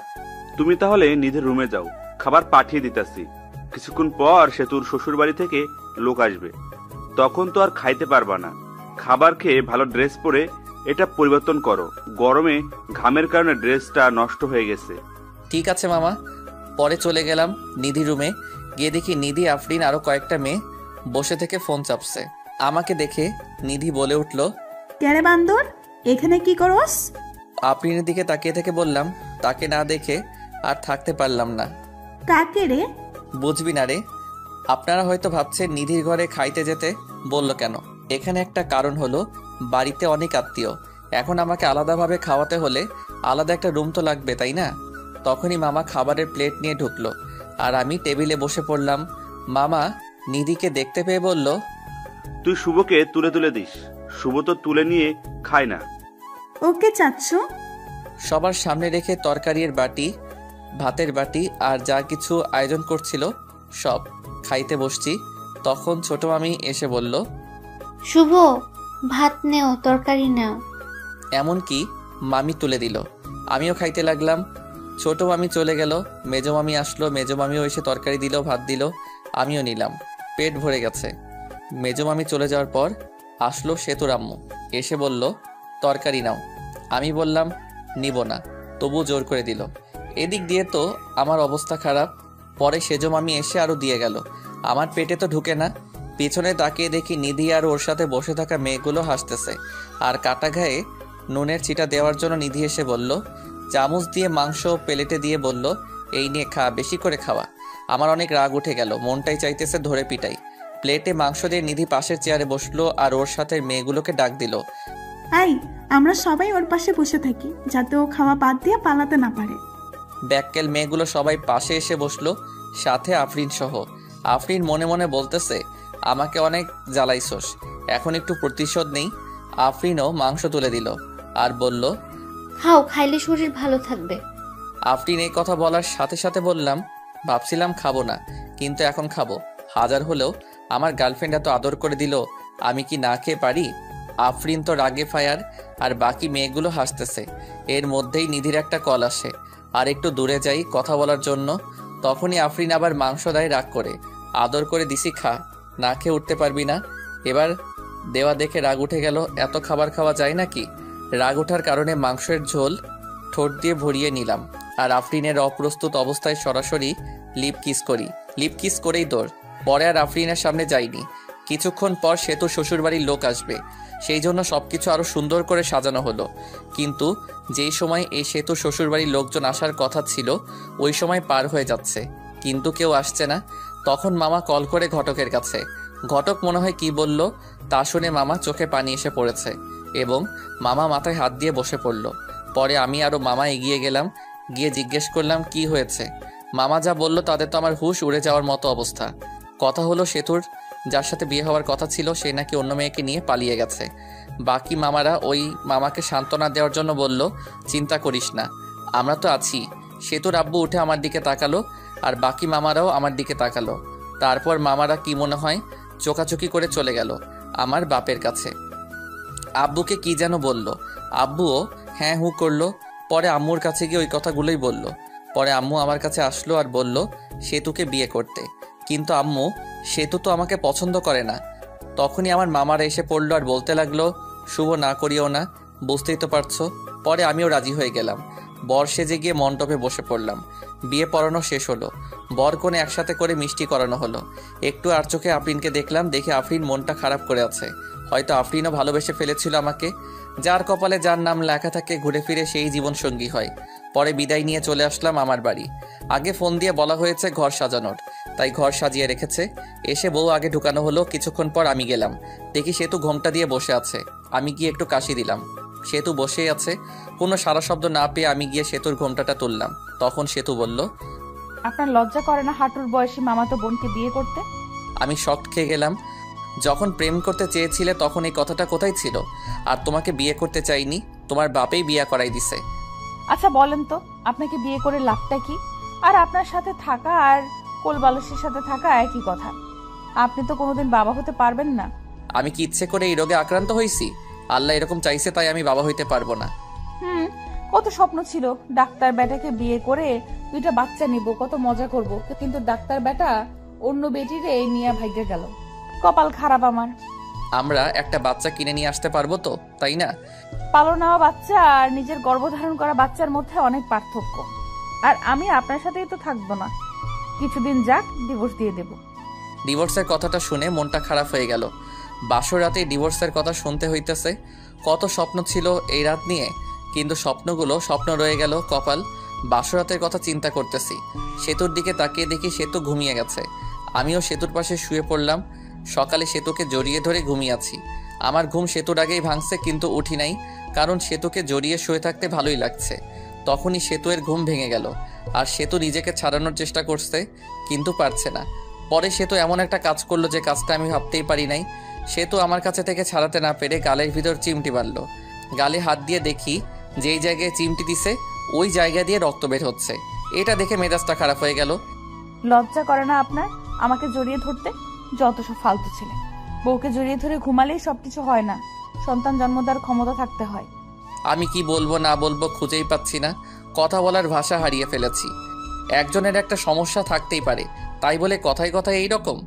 তুমি তাহলে নিজের রুমে যাও, খাবার পাঠিয়ে দিতেছি। কিছুক্ষণ পর সেতুর শ্বশুর বাড়ি থেকে লোক আসবে, তখন তো আর খাইতে পারবা না। খাবার খেয়ে ভালো ড্রেস পরে এটা পরিবর্তন করো, গরমে ঘামের কারণে ড্রেসটা নষ্ট হয়ে গেছে। ঠিক আছে মামা। পরে চলে গেলাম নিধি রুমে। গিয়ে দেখি নিধি, আফরিন আরো কয়েকটা মেয়ে বসে থেকে ফোন চাপছে। আমাকে দেখে নিধি বলে উঠল, কেরে বান্দর, এখানে কি করস? আফরিনের দিকে তাকিয়ে থেকে বললাম, তাকে না দেখে আর থাকতে পারলাম না। কাকে রে? বুঝবি না রে। আপনারা হয়তো ভাবছেন নিধির ঘরে খাইতে যেতে বলল কেন। এখানে একটা কারণ হলো, বাড়িতে অনেক আত্মীয়, এখন আমাকে আলাদাভাবে খাওয়াতে হলে আলাদা একটা রুম তো লাগবে, তাই না? তখনই মামা খাবারের প্লেট নিয়ে ঢুকলো আর আমি টেবিলে বসে পড়লাম। মামা নিধিকে দেখতে পেয়ে বলল, তুই শুভকে তুলে তুলে দিস, শুভ তো তুলে নিয়ে খায় না। ওকে চাচ্ছু? সবার সামনে রেখে তরকারির বাটি, ভাতের বাটি আর যা কিছু আয়োজন করছিল সব খাইতে বসছি। তখন ছোট মামি এসে বলল, শুভ, ভাত নেও, তরকারি নাও। এমনকি মামি তুলে দিল। আমিও খাইতে লাগলাম। ছোট মামি চলে গেল, মেজো মামি আসলো, মেজো মামিও এসে তরকারি দিল, ভাত দিল, আমিও নিলাম। পেট ভরে গেছে। মেজো মামি চলে যাওয়ার পর আসলো সেতুর আম্মু, এসে বলল, তরকারি নাও। আমি বললাম নিব না, তবু জোর করে দিল। এদিক দিয়ে তো আমার অবস্থা খারাপ। পরে সেজো মামি এসে আরও দিয়ে গেল। আমার পেটে তো ঢুকে না। পিছনে তাকিয়ে দেখি নিধি আর ওর সাথে বসে থাকা মেয়েগুলো হাসতেছে। আর কাটা ঘায়ে নুনের ছিটা দেওয়ার জন্য নিধি এসে বলল, চামচ দিয়ে মাংস প্লেটে দিয়ে বলল, এই নিয়ে খা, বেশি করে খাওয়া। আমার অনেক রাগ উঠে গেল, মনটাই চাইতেছে ধরে পিটাই। প্লেটে মাংস দিয়ে নিধি পাশের চেয়ারে বসলো আর ওর সাথে মেয়েগুলোকে ডাক দিল। আই, আমরা সবাই ওর পাশে বসে থাকি, যাতে ও খাওয়া বাদ দিয়ে পালাতে না পারে। ব্যাককেল মেয়েগুলো সবাই পাশে এসে বসলো, সাথে আফরিন সহ। আফরিন মনে মনে বলতেছে, আমাকে অনেক জ্বালাইছোস, এখন একটু প্রতিশোধ নেই। আফরিনও মাংস তুলে দিল আর বলল, খাও, খাইলে শরীর ভালো থাকবে। আফরিন এই কথা বলার সাথে সাথে বললাম, ভাবছিলাম খাবো না, কিন্তু এখন খাবো। হাজার হলেও আমার গার্লফ্রেন্ড এত আদর করে দিল, আমি কি না খেয়ে পারি? আফরিন তো রাগে ফায়ার আর বাকি মেয়েগুলো হাসতেছে। এর মধ্যেই নিধির একটা কল আসে আর একটু দূরে যাই কথা বলার জন্য। তখনই আফরিন আবার মাংস দেয় রাগ করে। আদর করে দিছি, খা, না খেয়ে উঠতে পারবি না। এবার দেওয়া দেখে রাগ উঠে গেল। এত খাবার খাওয়া যায় নাকি? রাগ ওঠার কারণে মাংসের ঝোল ঠোঁট দিয়ে ভরিয়ে নিলাম আর আফরিনের অপ্রস্তুত অবস্থায় সরাসরি লিপ কিস করি। লিপ কিস করেই দৌড়। পরে আর আফরিনের সামনে যাইনি। কিছুক্ষণ পর সেতু শ্বশুরবাড়ির লোক আসবে, সেই জন্য সবকিছু আরো সুন্দর করে সাজানো হলো। কিন্তু যেই সময় এই সেতু শ্বশুরবাড়ির লোকজন আসার কথা ছিল, ওই সময় পার হয়ে যাচ্ছে, কিন্তু কেউ আসছে না। তখন মামা কল করে ঘটকের কাছে। ঘটক মনে হয় কি বলল, তা শুনে মামা চোখে পানি এসে পড়েছে এবং মামা মাথায় হাত দিয়ে বসে পড়ল। পরে আমি আরও মামা এগিয়ে গেলাম, গিয়ে জিজ্ঞেস করলাম কি হয়েছে। মামা যা বলল তাতে তো আমার হুঁশ উড়ে যাওয়ার মতো অবস্থা। কথা হলো, সেতুর যার সাথে বিয়ে হওয়ার কথা ছিল সে নাকি অন্য মেয়েকে নিয়ে পালিয়ে গেছে। বাকি মামারা ওই মামাকে সান্ত্বনা দেওয়ার জন্য বলল, চিন্তা করিস না, আমরা তো আছি। সেতুর আব্বু উঠে আমার দিকে তাকালো আর বাকি মামারাও আমার দিকে তাকালো। তারপর মামারা কি মনে হয় চোকাচুকি করে চলে গেল আমার বাপের কাছে। আব্বুকে কি যেন বলল, আব্বুও হ্যাঁ হু করলো। পরে আম্মুর কাছে গিয়ে ওই কথাগুলোই বলল। পরে আম্মু আমার কাছে আসলো আর বলল সেতুকে বিয়ে করতে, কিন্তু আম্মু সেতু তো আমাকে পছন্দ করে না। তখনই আমার মামারা এসে পড়লো আর বলতে লাগলো, শুভ না করিও না, বুঝতেই তো পারছো। পরে আমিও রাজি হয়ে গেলাম। বর সেজে গিয়ে মণ্ডপে বসে পড়লাম। বিয়ে পড়ানো শেষ হলো, বর কোণে একসাথে করে মিষ্টি করানো হলো। একটু আর চোখে আফরিনকে দেখলাম, দেখে আফরিন মনটা খারাপ করে আছে। হয়তো আফরিনও ভালোবেসে ফেলেছিল আমাকে। যার কপালে যার নাম লেখা থাকে ঘুরে ফিরে সেই জীবনসঙ্গী হয়। পরে বিদায় নিয়ে চলে আসলাম আমার বাড়ি। আগে ফোন দিয়ে বলা হয়েছে ঘর সাজানোর, তাই ঘর সাজিয়ে রেখেছে। এসে বউ আগে ঢুকানো হলো। কিছুক্ষণ পর আমি গেলাম, দেখি সেতু ঘোমটা দিয়ে বসে আছে। আমি গিয়ে একটু কাশি দিলাম, সেতু বসেই আছে। কোনো সারা শব্দ না পেয়ে আমি গিয়ে সেতুর ঘোমটাটা তুললাম। তখন সেতু বলল, আপনার লজ্জা করে না হাঁটুর বয়সী মামাতো বোনকে বিয়ে করতে? আমি শক খেয়ে গেলাম। যখন প্রেম করতে চেয়েছিলে তখন এই কথাটা কোথায় ছিল? আর তোমাকে বিয়ে করতে চাইনি, তোমার বাপেই বিয়ে করাই দিছে। আচ্ছা বলেন তো, আপনাকে বিয়ে করে লাভটা কি? আর আপনার সাথে থাকা আর কোলবালসের সাথে থাকা একই কথা। আপনি তো কোনোদিন বাবা হতে পারবেন না। আমি কি ইচ্ছে করে এই রোগে আক্রান্ত হয়েছি? আল্লাহ এরকম চাইছে তাই আমি বাবা হইতে পারবো না। কত স্বপ্ন ছিল ডাক্তার বেটাকে বিয়ে করে 2টা বাচ্চা নিব, কত মজা করব, কিন্তু ডাক্তার বেটা অন্য বেটিরে নিয়ে ভাগ্যে গেল। কপাল খারাপ আমার। আমরা একটা বাচ্চা কিনে নিয়ে আসতে পারবো তো, তাই না? পালন নেওয়া বাচ্চা আর নিজের গর্ভধারণ করা বাচ্চার মধ্যে অনেক পার্থক্য। আর আমি আপনার সাথেই তো থাকবো না, কিছুদিন যাক, ডিভোর্স দিয়ে দেব। ডিভোর্সের কথাটা শুনে মনটা খারাপ হয়ে গেল। বাসর রাতে ডিভোর্সের কথা শুনতে হইতেছে। কত স্বপ্ন ছিল এই রাত নিয়ে, কিন্তু স্বপ্নগুলো স্বপ্ন রয়ে গেল। কপাল। বাসর রাতের কথা চিন্তা করতেছি। সেতুর দিকে তাকিয়ে দেখি সেতু ঘুমিয়ে গেছে। আমিও সেতুর পাশে শুয়ে পড়লাম। সকালে সেতুকে জড়িয়ে ধরে ঘুমিয়ে আছি। আমার ঘুম সেতুর আগেই ভাঙছে, কিন্তু উঠি নাই, কারণ সেতুকে জড়িয়ে শুয়ে থাকতে ভালোই লাগছে। তখনই সেতুয়ের ঘুম ভেঙে গেল, আর সেতু নিজেকে ছাড়ানোর চেষ্টা করছে, কিন্তু পারছে না। পরে সেতু এমন একটা কাজ করলো যে কাজটা আমি ভাবতেই পারি নাই। সেতু আমার কাছে থেকে ছাড়াতে না পেরে গালের ভিতর চিমটি মারল। গালে হাত দিয়ে দেখি যেই জায়গায় চিমটি দিছে ওই জায়গা দিয়ে রক্ত বের হচ্ছে। এটা দেখে মেজাজটা খারাপ হয়ে গেল। লজ্জা করে না আপনার আমাকে জড়িয়ে ধরতে? যত সব ফালতু ছেলে। বউকে জড়িয়ে ধরে ঘুমালেই সবকিছু হয় না, সন্তান জন্ম দেওয়ার ক্ষমতা থাকতে হয়। আমি কি বলবো না বলবো খুঁজেই পাচ্ছি না। কথা বলার ভাষা হারিয়ে ফেলেছি। একজনের একটা সমস্যা থাকতেই পারে, তাই বলে কথায় কথায় এইরকম?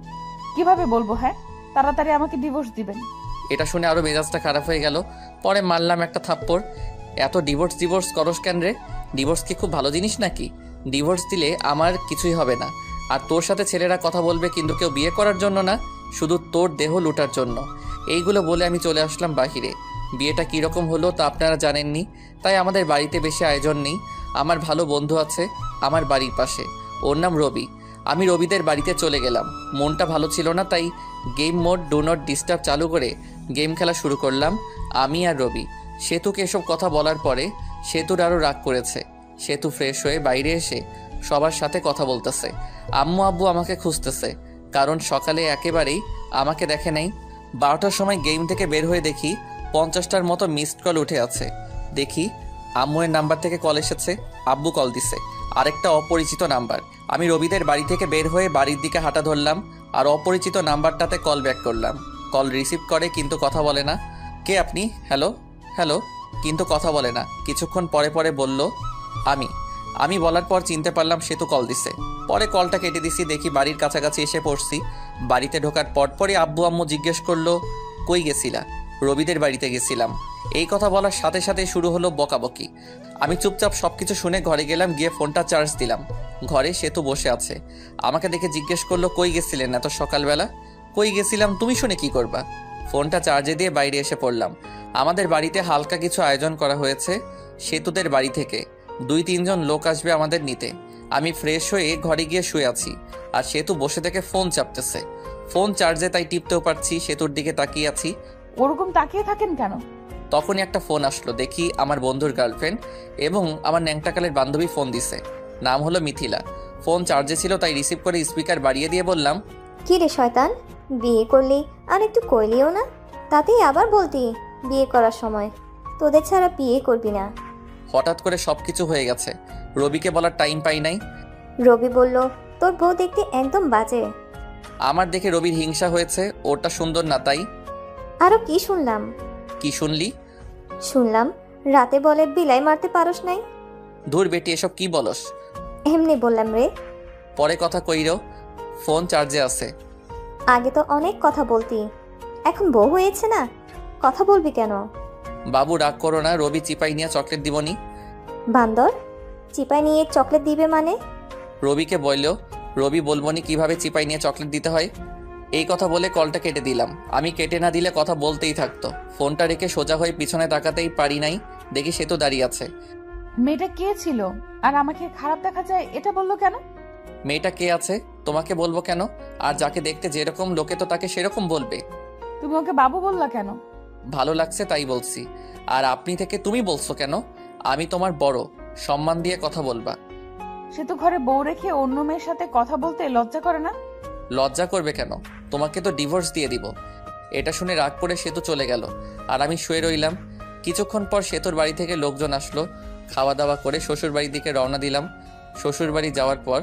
কিভাবে বলবো? হ্যাঁ, তাড়াতাড়ি আমাকে ডিভোর্স দিবেন। এটা শুনে আরো মেজাজটা খারাপ হয়ে গেল। পরে মারলাম একটা থাপ্পড়। এত ডিভোর্স করস কেন রে? ডিভোর্স কি খুব ভালো জিনিস নাকি? ডিভোর্স দিলে আমার কিছুই হবে না। আর তোর সাথে ছেলেরা কথা বলবে, কিন্তু কেউ বিয়ে করার জন্য না, শুধু তোর দেহ লুটার জন্য। এইগুলো বলে আমি চলে আসলাম বাহিরে। বিয়েটা কীরকম হলো তা আপনারা জানেননি, তাই আমাদের বাড়িতে বেশি আয়োজন নেই। আমার ভালো বন্ধু আছে আমার বাড়ির পাশে, ওর নাম রবি। আমি রবিদের বাড়িতে চলে গেলাম। মনটা ভালো ছিল না, তাই game mode do not disturb চালু করে গেম খেলা শুরু করলাম আমি আর রবি। সেতুকে এসব কথা বলার পরে সেতুর আরও রাগ করেছে। সেতু ফ্রেশ হয়ে বাইরে এসে সবার সাথে কথা বলতেছে। আম্মু আব্বু আমাকে খুঁজতেছে, কারণ সকালে একেবারেই আমাকে দেখে নাই। 12টার সময় গেম থেকে বের হয়ে দেখি 50টার মতো মিসড কল উঠে আছে। দেখি আম্মুয়ের নাম্বার থেকে কল এসেছে, আব্বু কল দিছে, আরেকটা অপরিচিত নাম্বার। আমি রবিদের বাড়ি থেকে বের হয়ে বাড়ির দিকে হাঁটা ধরলাম, আর অপরিচিত নাম্বারটাতে কল ব্যাক করলাম। কল রিসিভ করে কিন্তু কথা বলে না। কে আপনি? হ্যালো হ্যালো, কিন্তু কথা বলে না। কিছুক্ষণ পরে পরে বলল আমি বলার পর চিনতে পারলাম সেতু কল দিছে। পরে কলটা কেটে দিছি। দেখি বাড়ির কাছাকাছি এসে পড়ছি। বাড়িতে ঢোকার পরপরই আব্বু আম্মু জিজ্ঞেস করলো, কই গেছিলা? রবিদের বাড়িতে গেছিলাম। এই কথা বলার সাথে সাথে শুরু হলো বকাবকি। আমি চুপচাপ সবকিছু শুনে ঘরে গেলাম, গিয়ে ফোনটা চার্জ দিলাম। ঘরে সেতু বসে আছে। আমাকে দেখে জিজ্ঞেস করলো, কই গেছিলেন এত সকালবেলা? কই গেছিলাম তুমি শুনে কি করবা? ফোনটা চার্জে দিয়ে বাইরে এসে পড়লাম। আমাদের বাড়িতে হালকা কিছু আয়োজন করা হয়েছে সেতুদের বাড়ি থেকে। 2-3 জন লোক আসবে আমাদের নিতে। আমি ফ্রেশ হয়ে ঘরে গিয়ে শুয়ে আছি, আর সেতু বসে থেকে ফোন চাপতেছে। ফোন চার্জে, তাই টিপতেও পারছি। সেতুর দিকে তাকিয়ে আছি। ওরকম তাকিয়ে থাকেন কেন? তখনই একটা ফোন আসলো। দেখি আমার বন্ধুর গার্লফ্রেন্ড এবং আমার ন্যাংটাকালের বান্ধবী ফোন দিছে। নাম হলো মিথিলা। ফোন চার্জে ছিল, তাই রিসিভ করে স্পিকার বাড়িয়ে দিয়ে বললাম, কি রে শয়তান, বিয়ে করলি আর একটু কইলিও না? তাতেই আবার বলতি বিয়ে করার সময় তোদের ছাড়া বিয়ে করবি না। হঠাৎ করে সবকিছু হয়ে গেছে, রবিকে বলার টাইম পাই নাই। রবি বলল, তোর বউ দেখতে একদম বাজে। আমার দেখে রবির হিংসা হয়েছে, ওটা সুন্দর না তাই। আরো কি শুনলাম? কি শুনলি? শুনলাম রাতে বলে বিলাই মারতে পারোস নাই। ধুর বেটি, এসব কি বলস? এমনি বললাম রে। পরে কথা কইরো, ফোন চার্জে আছে। আগে তো অনেক কথা বলতি, এখন বউ হয়েছে না, কথা বলবি কেন? বাবু রাগ করো না, রবি চিপাই নিয়ে চকলেট দিবনি। বান্দর, চিপাই নিয়ে চকলেট দিবে মানে? রবিকে বললো, রবি বলবনি কিভাবে চিপাই নিয়ে চকলেট দিতে হয়। এই কথা বলে কলটা কেটে দিলাম। আমি কেটে না দিলে কথা বলতেই থাকতো। ফোনটা রেখে সোজা হয়ে পিছনে তাকাতেই পারি নাই, দেখি সেতু দাঁড়িয়ে আছে। মেয়েটা কে ছিল আর আমাকে খারাপ দেখা যায় এটা বললো কেন? মেয়েটা কে আছে তোমাকে বলবো কেন? আর যাকে দেখতে যেরকম লোকে তো তাকে সেরকম বলবে। তুমি ওকে বাবু বললা কেন? ভালো লাগছে তাই বলছি। আর আপনি থেকে তুমি বলছো কেন? আমি তোমার বড়, সম্মান দিয়ে কথা বলবা। সে তো ঘরে বউ রেখে অন্য মেয়ের সাথে কথা বলতে লজ্জা করে না? লজ্জা করবে কেন? তোমাকে তো ডিভোর্স দিয়ে দিব। এটা শুনে রাগ করে সেতু চলে গেল, আর আমি শুয়ে রইলাম। কিছুক্ষণ পর সেতুর বাড়ি থেকে লোকজন আসলো। খাওয়া দাওয়া করে শ্বশুর বাড়ির দিকে রওনা দিলাম। শ্বশুর বাড়ি যাওয়ার পর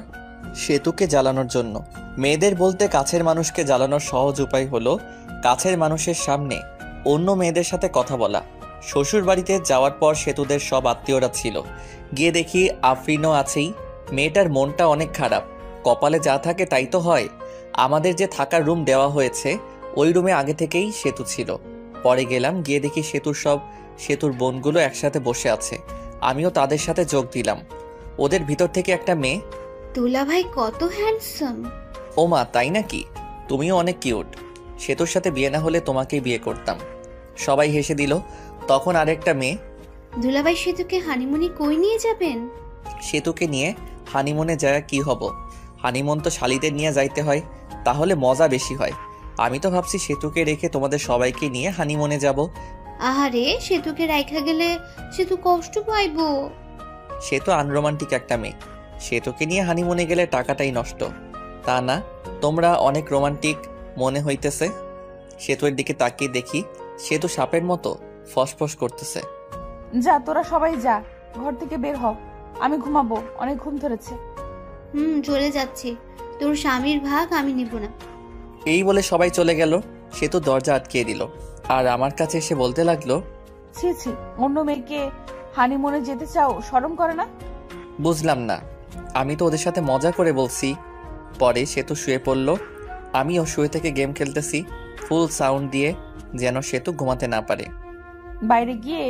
সেতুকে জ্বালানোর জন্য। মেয়েদের বলতে কাছের মানুষকে জ্বালানোর সহজ উপায় হলো কাছের মানুষের সামনে অন্য মেয়েদের সাথে কথা বলা। শ্বশুর বাড়িতে যাওয়ার পর সেতুদের সব আত্মীয়রা ছিল। গিয়ে দেখি আফরিনও আছেই। মেয়েটার মনটা অনেক খারাপ, কপালে যা থাকে তাই তো হয়। আমাদের যে থাকার রুম দেওয়া হয়েছে ওই রুমে আগে থেকেই সেতু ছিল। পরে গেলাম, গিয়ে দেখি সেতুর বোনগুলো একসাথে বসে আছে। আমিও তাদের সাথে যোগ দিলাম। ওদের ভিতর থেকে একটা মেয়ে, দুলাভাই কত হ্যান্ডসাম। ও মা তাই নাকি? তুমিও অনেক কিউট। সেতুর সাথে বিয়ে না হলে তোমাকেই বিয়ে করতাম। সবাই হেসে দিল। তখন আরেকটা মেয়ে, দুলাভাই সেতুকে হানিমুনি কই নিয়ে যাবেন? সেতুকে নিয়ে হানিমুনে যায় কি হব? হানিমুন তো শালিদের নিয়ে যাইতে হয়, তাহলে মজা বেশি হয়। আমি তো ভাবছি সেতুকে রেখে তোমাদের সবাইকে নিয়ে হানিমুনে যাব। আহারে, সেতুকে রাইখা গেলে সেতু কষ্ট পাইবো। সে তো আনরোমান্টিক একটা মেয়ে। সেতুকে নিয়ে হানিমুনে গেলে টাকাটাই নষ্ট। তা না, তোমরা অনেক রোমান্টিক মনে হইতেছে। সেতুর দিকে তাকিয়ে দেখি সেতু সাপের মতো ফসফস করতেছে। যা, তোরা সবাই যা, ঘর থেকে বের হ, আমি ঘুমাবো, অনেক ঘুম ধরেছে। চলে যাচ্ছি, তোর স্বামীর ভাগ আমি নিব না। এই বলে সবাই চলে গেল। সেতু দরজা আটকিয়ে দিল আর আমার কাছে এসে বলতে লাগলো, ছি ছি, অন্য মেয়েকে হানিমুনে যেতে চাও, শরম করে না? বুঝলাম না, আমি তো ওদের সাথে মজা করে বলছি। পরে সেতু শুয়ে পড়ল, আমিও শুয়ে থেকে গেম খেলতেছি ফুল সাউন্ড দিয়ে, যেন সেতু ঘুমাতে না পারে। বাইরে গিয়ে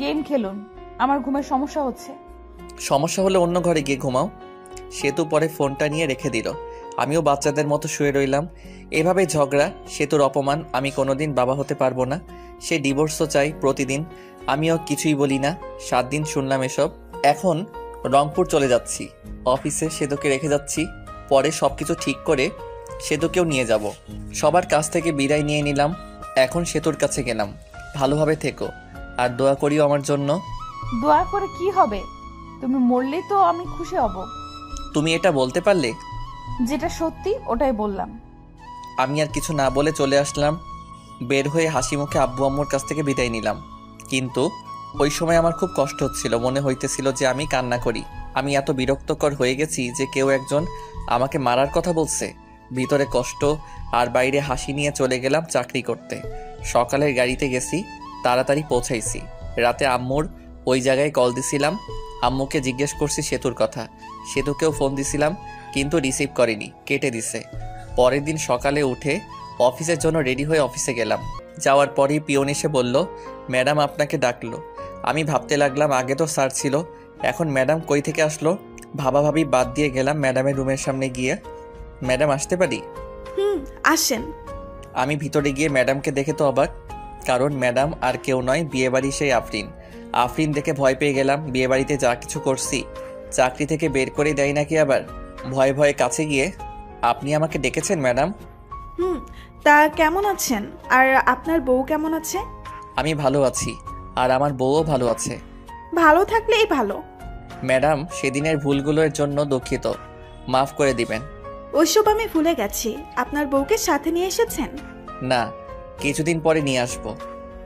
গেম খেলুন, আমার ঘুমের সমস্যা হচ্ছে। সমস্যা হলে অন্য ঘরে গিয়ে ঘুমাও। সেতু পরে ফোনটা নিয়ে রেখে দিল। আমিও বাচ্চাদের মতো শুয়ে রইলাম। এভাবে ঝগড়া, সেতুর অপমান। আমি কোনোদিন বাবা হতে পারবো না। সে ডিভোর্সও চাই প্রতিদিন। আমিও কিছুই বলি না। 7 দিন শুনলাম এসব। এখন রংপুর চলে যাচ্ছি, অফিসে সেতুকে রেখে যাচ্ছি। পরে সবকিছু ঠিক করে সেতুকেও নিয়ে যাব। সবার কাছ থেকে বিদায় নিয়ে নিলাম। এখন সেতুর কাছে গেলাম, ভালোভাবে থেকো আর দোয়া করিও আমার জন্য। দোয়া করে কি হবে? তুমি মরলেই তো আমি খুশি হব। তুমি এটা বলতে পারলে? যেটা সত্যি ওটাই বললাম। আমি আর কিছু না বলে চলে আসলাম। বের হয়ে হাসি মুখে আব্বু আম্মুর কাছ থেকে বিদায় নিলাম। কিন্তু ওই সময় আমার খুব কষ্ট হচ্ছিল। মনে হইতেছিল যে আমি কান্না করি। আমি এত বিরক্তকর হয়ে গেছি যে কেউ একজন আমাকে মারার কথা বলছে। ভিতরে কষ্ট আর বাইরে হাসি নিয়ে চলে গেলাম চাকরি করতে। সকালের গাড়িতে গেছি, তাড়াতাড়ি পৌঁছাইছি। রাতে আম্মুর ওই জায়গায় কল দিছিলাম। আম্মুকে জিজ্ঞেস করছি সেতুর কথা। সেতুকেও ফোন দিছিলাম, কিন্তু রিসিভ করেনি, কেটে দিছে। পরের দিন সকালে উঠে অফিসের জন্য রেডি হয়ে অফিসে গেলাম। যাওয়ার পরেই পিয়ন এসে বলল, ম্যাডাম আপনাকে ডাকলো। আমি ভাবতে লাগলাম আগে তো স্যার ছিল, এখন ম্যাডাম কই থেকে আসলো। ভাবাভাবি বাদ দিয়ে গেলাম ম্যাডামের রুমের সামনে গিয়ে। ম্যাডাম আসতে পারি? আসেন। আমি ভিতরে গিয়ে ম্যাডামকে দেখে তো অবাক, কারণ ম্যাডাম আর কেউ নয়, বিয়েবাড়ি সেই আফরিন। আফরিন দেখে ভয় পেয়ে গেলাম। বিয়েবাড়িতে যা কিছু করছি চাকরি থেকে বের করে দেয় নাকি আবার। ভয়ে ভয়ে কাছে গিয়ে, আপনি আমাকে ডেকেছেন ম্যাডাম? তা কেমন আছেন? আর আপনার বউ কেমন আছে? আমি ভালো আছি, আর আমার বউও ভালো আছে। ভালো থাকলেই ভালো। ম্যাডাম, সেদিনের ভুলগুলোর জন্য দুঃখিত, মাফ করে দিবেন। ওইসব আমি ভুলে গেছি। আপনার বউকে সাথে নিয়ে এসেছেন? না, কিছুদিন পরে নিয়ে আসবো।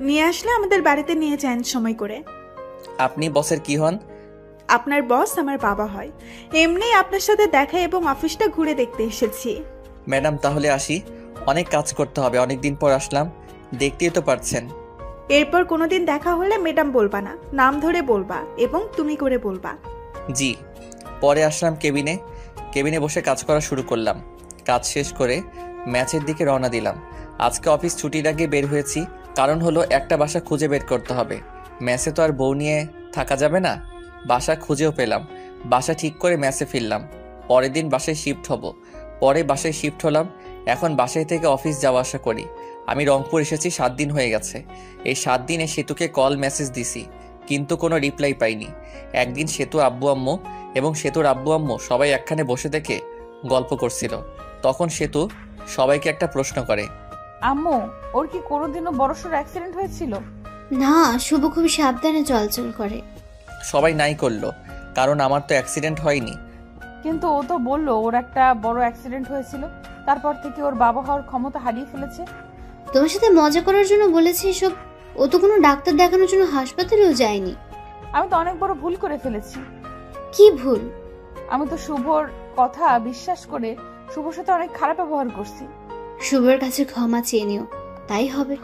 নিয়ে আসলে আমাদের বাড়িতে নিয়ে যান সময় করে। আপনি বসের কি হন? আপনার বস আমার বাবা হয়। এমনি আপনার সাথে দেখা এবং অফিসটা ঘুরে দেখতে এসেছি। ম্যাডাম তাহলে আসি, অনেক কাজ করতে হবে, অনেক দিন পর আসলাম, দেখতেই তো পারছেন। এরপর কোনোদিন দেখা হলে ম্যাডাম বলবা না, নাম ধরে বলবা এবং তুমি করে বলবা। জি। পরে আসলাম কেবিনে বসে কাজ করা শুরু করলাম। কাজ শেষ করে ম্যাচের দিকে রওনা দিলাম। আজকে অফিস ছুটির আগে বের হয়েছি, কারণ হলো একটা বাসা খুঁজে বের করতে হবে। ম্যাচে তো আর বউ নিয়ে থাকা যাবে না। বাসা খুঁজেও পেলাম, বাসা ঠিক করে ম্যাচে ফিরলাম। পরের দিন বাসায় শিফট হব। পরে বাসায় শিফট হলাম। এখন বাসায় থেকে অফিস যাওয়া আসা করি। আমি রংপুর এসেছি 7 দিন হয়ে গেছে। এই 7 দিনে সেতুকে কল মেসেজ দিছি, কিন্তু কোনো রিপ্লাই পাইনি। একদিন সেতু আব্বু আম্মু এবং সেতুর আব্বু আম্মু সবাই একখানে বসে থেকে গল্প করছিল। তখন সেতু সবাইকে একটা প্রশ্ন করে, আম্মু, ওর কি কোনোদিনও বড়সড় অ্যাক্সিডেন্ট হয়েছিল? না, শুভ খুব সাবধানে চলাচল করে। সবাই নাই করলো, কারণ আমার তো অ্যাক্সিডেন্ট হয়নি। কিন্তু ও তো বললো ওর একটা বড় অ্যাক্সিডেন্ট হয়েছিল, তারপর থেকে ওর বাবা হওয়ার ক্ষমতা হারিয়ে ফেলেছে। তোমার সাথে মজা করার জন্য বলেছি এসব। ও তো কোনো ডাক্তার দেখানোর জন্য হাসপাতালেও যায়নি। আমি তো অনেক বড় ভুল করে ফেলেছি। কি ভুল? আমি তো শুভর কথা বিশ্বাস করে শুভর সাথে অনেক খারাপ ব্যবহার করছি। শুভর কাছে ক্ষমা চেয়ে নিও, তাই হবে।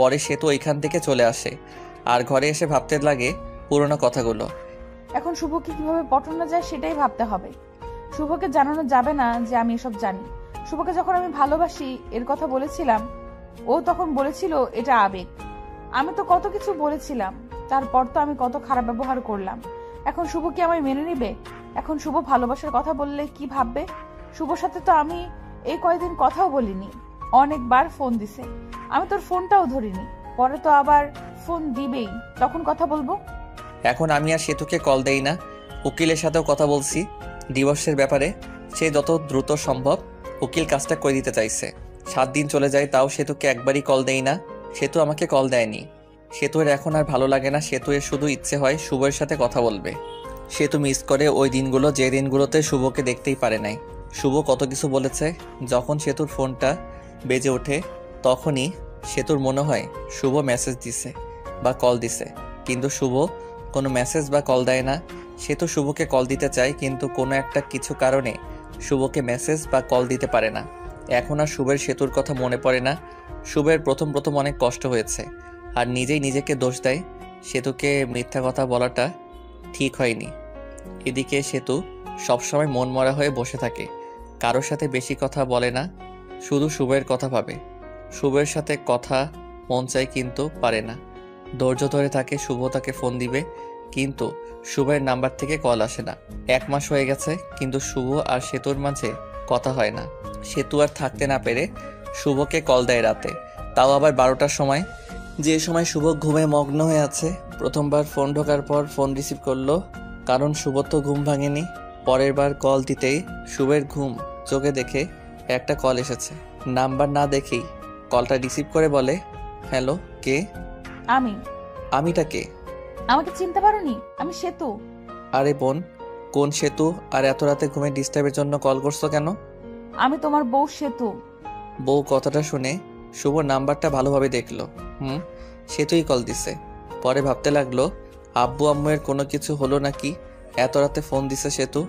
পরে সেতু ওইখান থেকে চলে আসে আর ঘরে এসে ভাবতে লাগে পুরোনো কথাগুলো। এখন শুভকে কিভাবে পটানো যায় সেটাই ভাবতে হবে। শুভকে জানানো যাবে না যে আমি এসব জানি। শুভকে যখন আমি ভালোবাসি এর কথা বলেছিলাম, ও তখন বলেছিল এটা আবেগ। আমি তো কত কিছু বলেছিলাম, তারপর তো আমি কত খারাপ ব্যবহার করলাম। এখন শুভ কি আমায় মেনে নিবে? এখন শুভ ভালোবাসার কথা বললে কি ভাববে? শুভর সাথে তো আমি এই কয়েকদিন কথাও বলিনি, অনেকবার ফোন দিছে, আমি তোর ফোনটাও ধরিনি। পরে তো আবার ফোন দিবেই, তখন কথা বলবো। এখন আমি আর সেতুকে কল দেই না। উকিলের সাথেও কথা বলছি ডিভোর্সের ব্যাপারে। সে যত দ্রুত সম্ভব উকিল কাজটা করে দিতে চাইছে। 7 দিন চলে যায়, তাও সেতুকে একবারই কল দেই না। সেতু আমাকে কল দেয়নি। সেতুর এখন আর ভালো লাগে না। সেতুর শুধু ইচ্ছে হয় শুভের সাথে কথা বলবে। সেতু মিস করে ওই দিনগুলো, যে দিনগুলোতে শুভকে দেখতেই পারে নাই। শুভ কত কিছু বলেছে। যখন সেতুর ফোনটা বেজে ওঠে তখনই সেতুর মনে হয় শুভ মেসেজ দিছে বা কল দিছে, কিন্তু শুভ কোনো মেসেজ বা কল দেয় না। সেতু শুভকে কল দিতে চায়, কিন্তু কোনো একটা কিছু কারণে শুভকে মেসেজ বা কল দিতে পারে না। এখন আর শুভের সেতুর কথা মনে পড়ে না। শুভের প্রথম অনেক কষ্ট হয়েছে, আর নিজেই নিজেকে দোষ দেয়। সেতুকে মিথ্যা কথা বলাটা ঠিক হয়নি। এদিকে সেতু সবসময় মন মরা হয়ে বসে থাকে, কারোর সাথে বেশি কথা বলে না, শুধু শুভের কথা ভাবে। শুভের সাথে কথা মন চায় কিন্তু পারে না। ধৈর্য ধরে থাকে শুভ তাকে ফোন দিবে, কিন্তু শুভের নাম্বার থেকে কল আসে না। 1 মাস হয়ে গেছে, কিন্তু শুভ আর সেতুর মাঝে কথা হয় না। সেতু আর থাকতে না পেরে শুভকে কল দেয় রাতে, তাও আবার 12টার সময়, যে সময় শুভ ঘুমে মগ্ন হয়ে আছে। প্রথমবার ফোন ঢোকার পর ফোন রিসিভ করলো, কারণ শুভ তো ঘুম ভাঙেনি। পরের বার কল দিতেই শুভের ঘুম চোখে দেখে একটা কল এসেছে। নাম্বার না দেখেই কলটা রিসিভ করে বলে, হ্যালো, কে? আমিটা কে? আমাকে চিনতে পারোনি? আমি সেতু। আরে বোন, কোন সেতু? আর এত রাতে ঘুমে ডিস্টার্বের জন্য কল করছো কেন? আমি তোমার বউ সেতু। বউ কথাটা শুনে শুভ নাম্বারটা ভালোভাবে দেখলো। সেতুই কল দিছে। পরে ভাবতে লাগলো, আব্বু আম্মুর কোনো কিছু হলো নাকি এত রাতে ফোন দিছে সেতু?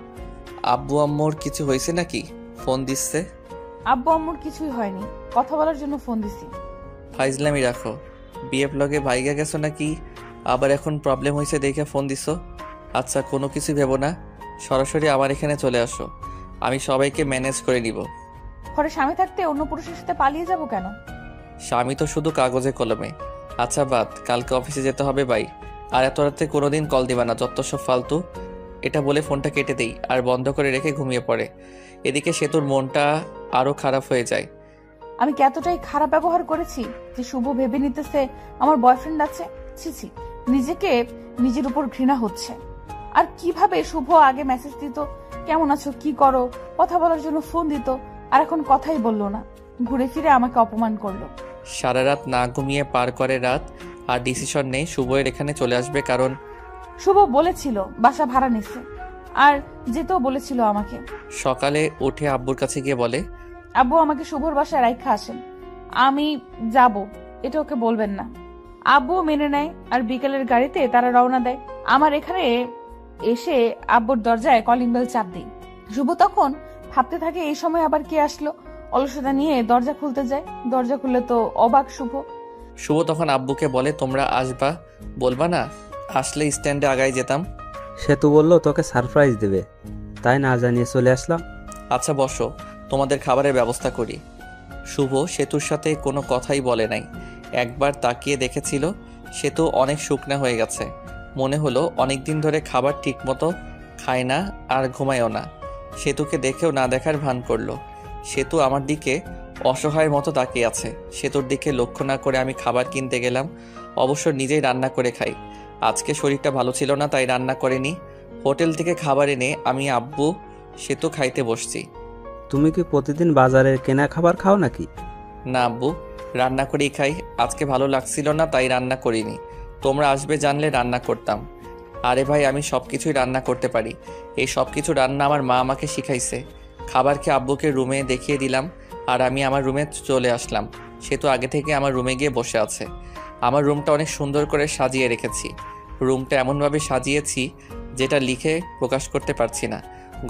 আব্বু আম্মুর কিছু হয়েছে নাকি ফোন দিচ্ছে? আব্বু আম্মুর কিছুই হয়নি, কথা বলার জন্য ফোন দিছি। ফাইজলামি রাখো। বিএফ লগে ভাইগা গেছো নাকি আবার এখন প্রবলেম হয়েছে দেখে ফোন দিছো? আচ্ছা, কোনো কিছু ভেবো না, সরাসরি আমার এখানে চলে আসো, আমি সবাইকে ম্যানেজ করে নিব। ঘরে স্বামী থাকতে অন্য পুরুষের সাথে পালিয়ে যাব কেন? স্বামী তো শুধু কাগজে কলমে। আচ্ছা বাদ, কালকে অফিসে যেতে হবে বাই। আর এত রাতে কোনোদিন কল দিবা না, যত সব ফালতু। এটা বলে ফোনটা কেটে দেই আর বন্ধ করে রেখে ঘুমিয়ে পড়ে। এদিকে সেতুর মনটা আরো খারাপ হয়ে যায়। আমি কি এতটাই খারাপ ব্যবহার করেছি যে শুভ ভেবে নিতেছে আমার বয়ফ্রেন্ড আছে? ছি, নিজেকে নিজের উপর ঘৃণা হচ্ছে। আর কিভাবে শুভ আগে মেসেজ দিত, কেমন আছো, কি করো, কথা বলার জন্য ফোন দিত, আর এখন কথাই বললো না, ঘুরে ফিরে আমাকে অপমান করলো। সারা রাত না ঘুমিয়ে পার করে রাত, আর ডিসিশন নেই শুভের এখানে চলে আসবে, কারণ শুভ বলেছিল বাসা ভাড়া নিচ্ছে, আর যেতেও বলেছিল আমাকে। সকালে উঠে আব্বুর কাছে গিয়ে বলে, আব্বু আমাকে শুভর বাসায় রাইখা আসেন, আমি যাব, এটা ওকে বলবেন না। আব্বু মেনে নেয়, আর বিকেলের গাড়িতে তারা রওনা দেয়। আমার এখানে এসে আব্বুর দরজায় কলিং বেল চাপ দিই। শুভ তখন ভাবতে থাকে এই সময় আবার কে আসলো। অলসতা নিয়ে দরজা খুলতে যায়, দরজা খুললে তো অবাক শুভ। শুভ তখন আব্বুকে বলে, তোমরা আসবা, বলবা না আসলে স্ট্যান্ডে আগায় যেতাম। সেতু বললো তোকে সারপ্রাইজ দেবে, তাই না জানিয়ে চলে আসলাম। আচ্ছা বসো, তোমাদের খাবারের ব্যবস্থা করি। শুভ সেতুর সাথে কোনো কথাই বলে নাই। একবার তাকিয়ে দেখেছিল সেতু অনেক শুকনা হয়ে গেছে। মনে হলো অনেকদিন ধরে খাবার ঠিকমতো খায় না আর ঘুমায়ও না। সেতুকে দেখেও না দেখার ভান করলো। সেতু আমার দিকে অসহায়ের মতো তাকিয়ে আছে। সেতুর দিকে লক্ষ্য না করে আমি খাবার কিনতে গেলাম। অবশ্য নিজেই রান্না করে খাই। আজকে শরীরটা ভালো ছিল না, তাই রান্না করিনি। হোটেল থেকে খাবার এনে আমি আব্বু সেতু খাইতে বসছি। তুমি কি প্রতিদিন বাজারের কেনা খাবার খাও নাকি? না আব্বু, রান্না করেই খাই। আজকে ভালো লাগছিল না, তাই রান্না করিনি। তোমরা আসবে জানলে রান্না করতাম। আরে ভাই, আমি সব কিছুই রান্না করতে পারি। এই সব কিছু রান্না আমার মা আমাকে শিখাইছে। খাবার খেয়ে আব্বুকে রুমে দেখিয়ে দিলাম, আর আমি আমার রুমে চলে আসলাম। সেতু আগে থেকে আমার রুমে গিয়ে বসে আছে। আমার রুমটা অনেক সুন্দর করে সাজিয়ে রেখেছি। রুমটা এমনভাবে সাজিয়েছি যেটা লিখে প্রকাশ করতে পারছি না।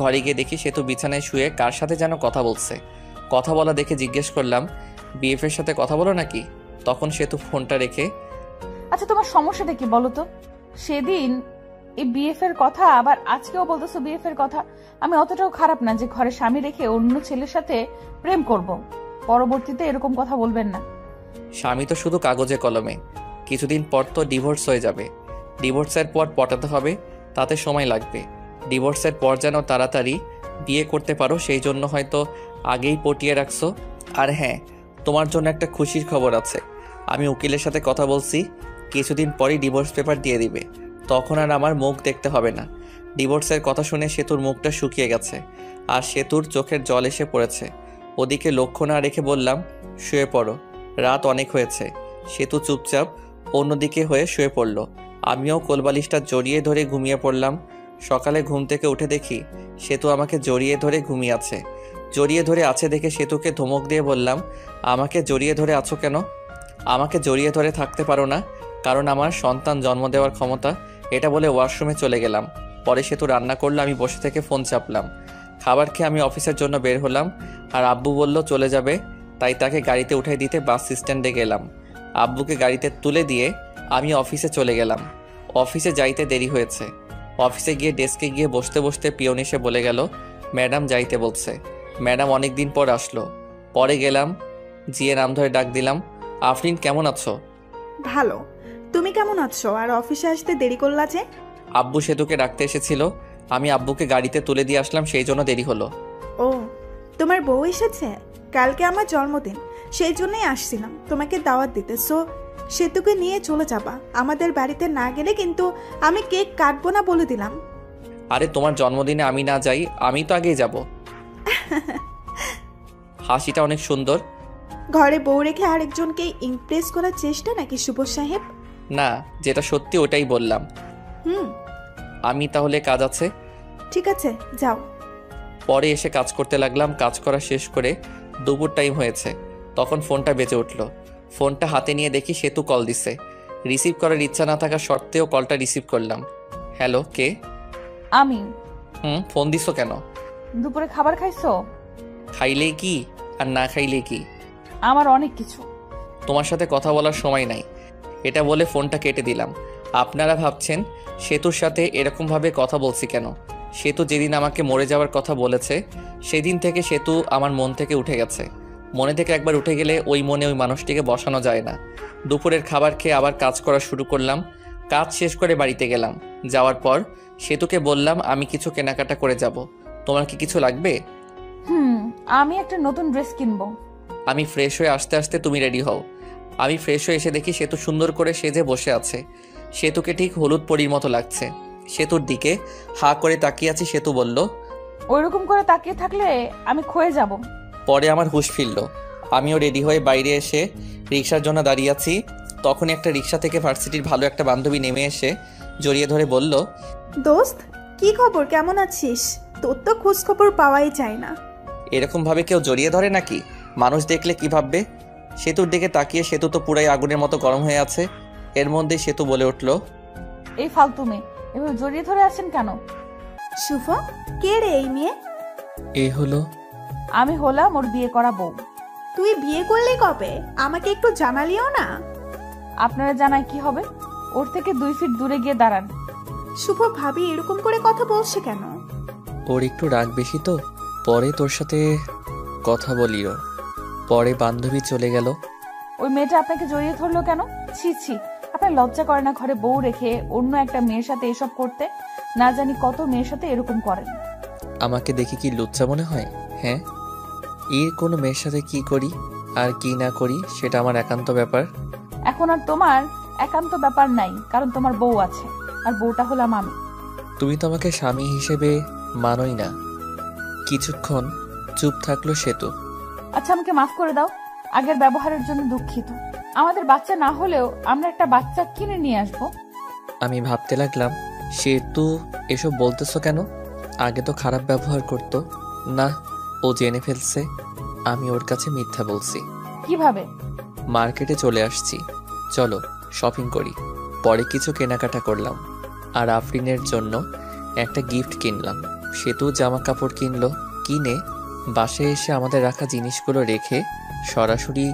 ঘরে গিয়ে দেখি সেতু বিছানায় শুয়ে কার সাথে যেন কথা বলছে। কথা বলা দেখে জিজ্ঞেস করলাম, বিএফের সাথে কথা বলো নাকি? তখন সেতু ফোনটা রেখে, আচ্ছা তোমার সমস্যাটা কি বলো তো? সেদিন এই বিএফ এর কথা আবার আজকেও বলতেছো বিএফ এর কথা। আমি অতটাও খারাপ না যে ঘরে স্বামী রেখে অন্য ছেলের সাথে প্রেম করব। পরবর্তীতে এরকম কথা বলবেন না। স্বামী তো শুধু কাগজে কলমে, কিছুদিন পর তো ডিভোর্স হয়ে যাবে। ডিভোর্সের পর পটাতে হবে, তাতে সময় লাগবে। ডিভোর্সের পর যেন তাড়াতাড়ি বিয়ে করতে পারো সেই জন্য হয়তো আগেই পটিয়ে রাখছো। আর হ্যাঁ, তোমার জন্য একটা খুশির খবর আছে। আমি উকিলের সাথে কথা বলছি, কিছুদিন পরই ডিভোর্স পেপার দিয়ে দিবে। তখন আর আমার মুখ দেখতে হবে না। ডিভোর্সের কথা শুনে সেতুর মুখটা শুকিয়ে গেছে, আর সেতুর চোখের জল এসে পড়েছে। ওদিকে লক্ষ্য না রেখে বললাম, শুয়ে পড়ো, রাত অনেক হয়েছে। সেতু চুপচাপ অন্যদিকে হয়ে শুয়ে পড়ল। আমিও কোলবালিশটা জড়িয়ে ধরে ঘুমিয়ে পড়লাম। সকালে ঘুম থেকে উঠে দেখি সেতু আমাকে জড়িয়ে ধরে ঘুমিয়ে আছে। জড়িয়ে ধরে আছে দেখে সেতুকে ধমক দিয়ে বললাম, আমাকে জড়িয়ে ধরে আছো কেন? আমাকে জড়িয়ে ধরে থাকতে পারো না, কারণ আমার সন্তান জন্ম দেওয়ার ক্ষমতা। এটা বলে ওয়াশরুমে চলে গেলাম। পরে সেতু রান্না করলো, আমি বসে থেকে ফোন চাপলাম। খাবার খেয়ে আমি অফিসের জন্য বের হলাম, আর আব্বু বলল চলে যাবে, তাই তাকে গাড়িতে উঠাই দিতে বাস স্ট্যান্ডে গেলাম। আব্বুকে গাড়িতে তুলে দিয়ে আমি অফিসে চলে গেলাম। অফিসে যাইতে দেরি হয়েছে। অফিসে গিয়ে ডেস্কে গিয়ে বসতে বসতে পিয়ন এসে বলে গেল, ম্যাডাম যাইতে বলছে। ম্যাডাম অনেক দিন পর আসলো। পরে গেলাম, জিয়ে নাম ধরে ডাক দিলাম, আফরিন কেমন আছো? ভালো, তুমি কেমন আছো? আর অফিসে আসতে দেরি করলা যে? আব্বু সেতুকে ডাকতে এসেছিল, আমি আব্বুকে গাড়িতে তুলে দিয়ে আসলাম, সেই জন্য দেরি হলো। ও, তোমার বউ এসেছে? কালকে আমার জন্মদিন, সেই জন্যই আসছিলাম তোমাকে দাওয়াত দিতে। সো সেতুকে নিয়ে চলে যাবা। আমাদের বাড়িতে না গেলে কিন্তু আমি কেক কাটবো না বলে দিলাম। আরে তোমার জন্মদিনে আমি না যাই, আমি তো আগেই যাব। হাসিটা অনেক সুন্দর। ঘরে বউ রেখে আরেকজনকে ইমপ্রেস করার চেষ্টা নাকি শুভ সাহেব? না, যেটা সত্যি ওটাই বললাম। আমি তাহলে কাজ আছে। ঠিক আছে, যাও। পরে এসে কাজ করতে লাগলাম। কাজ করা শেষ করে দুপুর টাইম হয়েছে, তখন ফোনটা বেজে উঠল। ফোনটা হাতে নিয়ে দেখি সেতু কল দিছে। রিসিভ করার ইচ্ছা না থাকা সত্ত্বেও কলটা রিসিভ করলাম। হ্যালো, কে? আমি। ফোন দিছো কেন? দুপুরে খাবার খাইছো? খাইলেই কি আর না খাইলেই কি? আমার অনেক কিছু। তোমার সাথে কথা বলার সময় নাই। এটা বলে ফোনটা কেটে দিলাম। আপনারা ভাবছেন সেতুর সাথে এরকমভাবে কথা বলছি কেন? সেতু যেদিন আমাকে মরে যাওয়ার কথা বলেছে, সেদিন থেকে সেতু আমার মন থেকে উঠে গেছে। মনে থেকে একবার উঠে গেলে ওই মনে ওই মানুষটিকে বসানো যায় না। দুপুরের খাবার খেয়ে আবার কাজ করা শুরু করলাম। কাজ শেষ করে বাড়িতে গেলাম। যাওয়ার পর সেতুকে বললাম, আমি কিছু কেনাকাটা করে যাব, তোমার কি কিছু লাগবে? আমি একটা নতুন ড্রেস কিনবো। আমি ফ্রেশ হয়ে আসতে আসতে তুমি রেডি হও। আমি ফ্রেশ হয়ে এসে দেখি সেতু সুন্দর করে সেজে বসে আছে। সেতুকে ঠিক হলুদ পরীর মতো লাগছে। সেতুর দিকে হা করে তাকিয়ে আছি। সেতু বলল, ওইরকম করে তাকিয়ে থাকলে আমি ক্ষয়ে যাব। পরে আমার হুঁশ ফিরল। আমিও রেডি হয়ে বাইরে এসে রিক্সার জন্য দাঁড়িয়ে আছি। তখনই একটা রিক্সা থেকে ভার্সিটির ভালো একটা বান্ধবী নেমে এসে জড়িয়ে ধরে বলল, দোস্ত, কি খবর? কেমন আছিস? তোর তো খোঁজ খবর পাওয়াই যায় না। এরকমভাবে কেউ জড়িয়ে ধরে নাকি? মানুষ দেখলে কি ভাববে? সেতুর দিকে তাকিয়ে সেতু তো পুরাই আগুনের মতো গরম হয়ে আছে। এর মধ্যেই সেতু বলে উঠল, এই ফালতু মেয়ে, এভাবে জড়িয়ে ধরে আছেন কেন? শুভ, কে রে এই মেয়ে? এই হলো। আমি হলাম ওর বিয়ে করা বউ। তুই বিয়ে করলি কবে? আমাকে একটু জানালিও না। আপনারা জানায় কি হবে? ওর থেকে 2 ফিট দূরে গিয়ে দাঁড়ান। শুভ ভাবি এরকম করে কথা বলছে কেন? ওর একটু রাগ বেশি তো, পরে তোর সাথে কথা বলিও। পরে বান্ধবী চলে গেল। ওই মেয়েটা আপনাকে জড়িয়ে ধরলো কেন? ছি ছি, আপনার লজ্জা করে না ঘরে বউ রেখে অন্য একটা মেয়ের সাথে এসব করতে? না জানি কত মেয়ের সাথে এরকম করেন। আমাকে দেখি কি লুচ্চা মনে হয়? হ্যাঁ, এর কোনো মেয়ের সাথে কি করি আর কি না করি সেটা আমার একান্ত ব্যাপার। এখন আর তোমার একান্ত ব্যাপার নাই, কারণ তোমার বউ আছে, আর বউটা হলাম আমি। তুমি তো আমাকে স্বামী হিসেবে মানোই না। কিছুক্ষণ চুপ থাকলো সেতু। আচ্ছা, আমাকে মাফ করে দাও, আগের ব্যবহারের জন্য দুঃখিত। আমাদের বাচ্চা না হলেও আমরা একটা বাচ্চা কিনে নিয়ে আসবো। আমি ভাবতে লাগলাম, সেতু এসব বলতেছো কেন? আগে তো খারাপ ব্যবহার করতো না। ও জেনে ফেলছে আমি ওর কাছে মিথ্যা বলছি। কিভাবে? মার্কেটে চলে আসছি, চলো শপিং করি। পরে কিছু কেনাকাটা করলাম, আর আফরিনের জন্য একটা গিফট কিনলাম। সেতু জামা কাপড় কিনলো। কিনে বাসায় এসে আমাদের রাখা জিনিসগুলো রেখে সরাসরি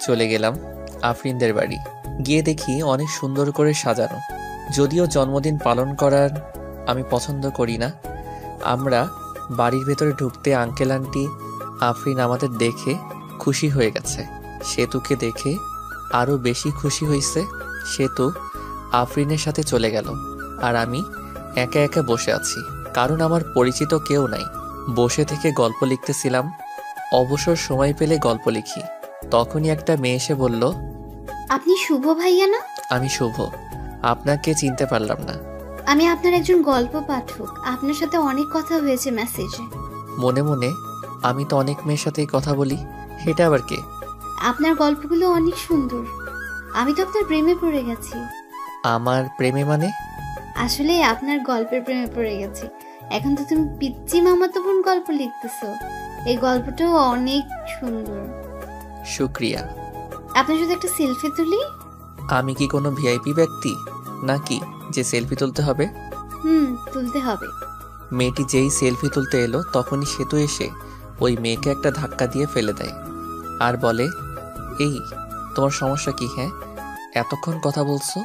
চলে গেলাম আফরিনদের বাড়ি। গিয়ে দেখি অনেক সুন্দর করে সাজানো। যদিও জন্মদিন পালন করার আমি পছন্দ করি না। আমরা বাড়ির ভেতরে ঢুকতে আঙ্কেল আন্টি আফরিন আমাদের দেখে খুশি হয়ে গেছে। সেতুকে দেখে আরও বেশি খুশি হয়েছে। সেতু আফরিনের সাথে চলে গেল আর আমি একা একা বসে আছি, কারণ আমার পরিচিত কেউ নাই। বসে থেকে গল্প লিখতেছিলাম। অবসর সময় পেলে গল্প লিখি। তখনই একটা মেয়ে এসে বলল, আপনি শুভ ভাইয়া না? আমি শুভ। আপনাকে চিনতে পারলাম না। আমি আপনার একজন গল্প পাঠক, আপনার সাথে অনেক কথা হয়েছে মেসেজে। মনে মনে আমি তো অনেক মেয়ের সাথেই কথা বলি, এটা আবার কে? আপনার গল্পগুলো অনেক সুন্দর, আমি তো আপনার প্রেমে পড়ে গেছি। আমার প্রেমে মানে? আসলে আপনার গল্পের প্রেমে পড়ে গেছি। এখন তো তুমি পিচ্চি মামাতো বোন গল্প লিখতেছো, এই গল্পটাও অনেক সুন্দর। শুক্রিয়া। আপনার সাথে একটা সেলফি তুলি? আমি কি কোনো ভিআইপি ব্যক্তি নাকি যে সেলফি তুলতে হবে? তুলতে হবে। মেয়েটি যেই সেলফি তুলতে এলো তখনই সেতু এসে ওই মেয়েকে একটা ধাক্কা দিয়ে ফেলে দেয় আর বলে, এই তোমার সমস্যা কি? হ্যাঁ, এতক্ষণ কথা বলছো,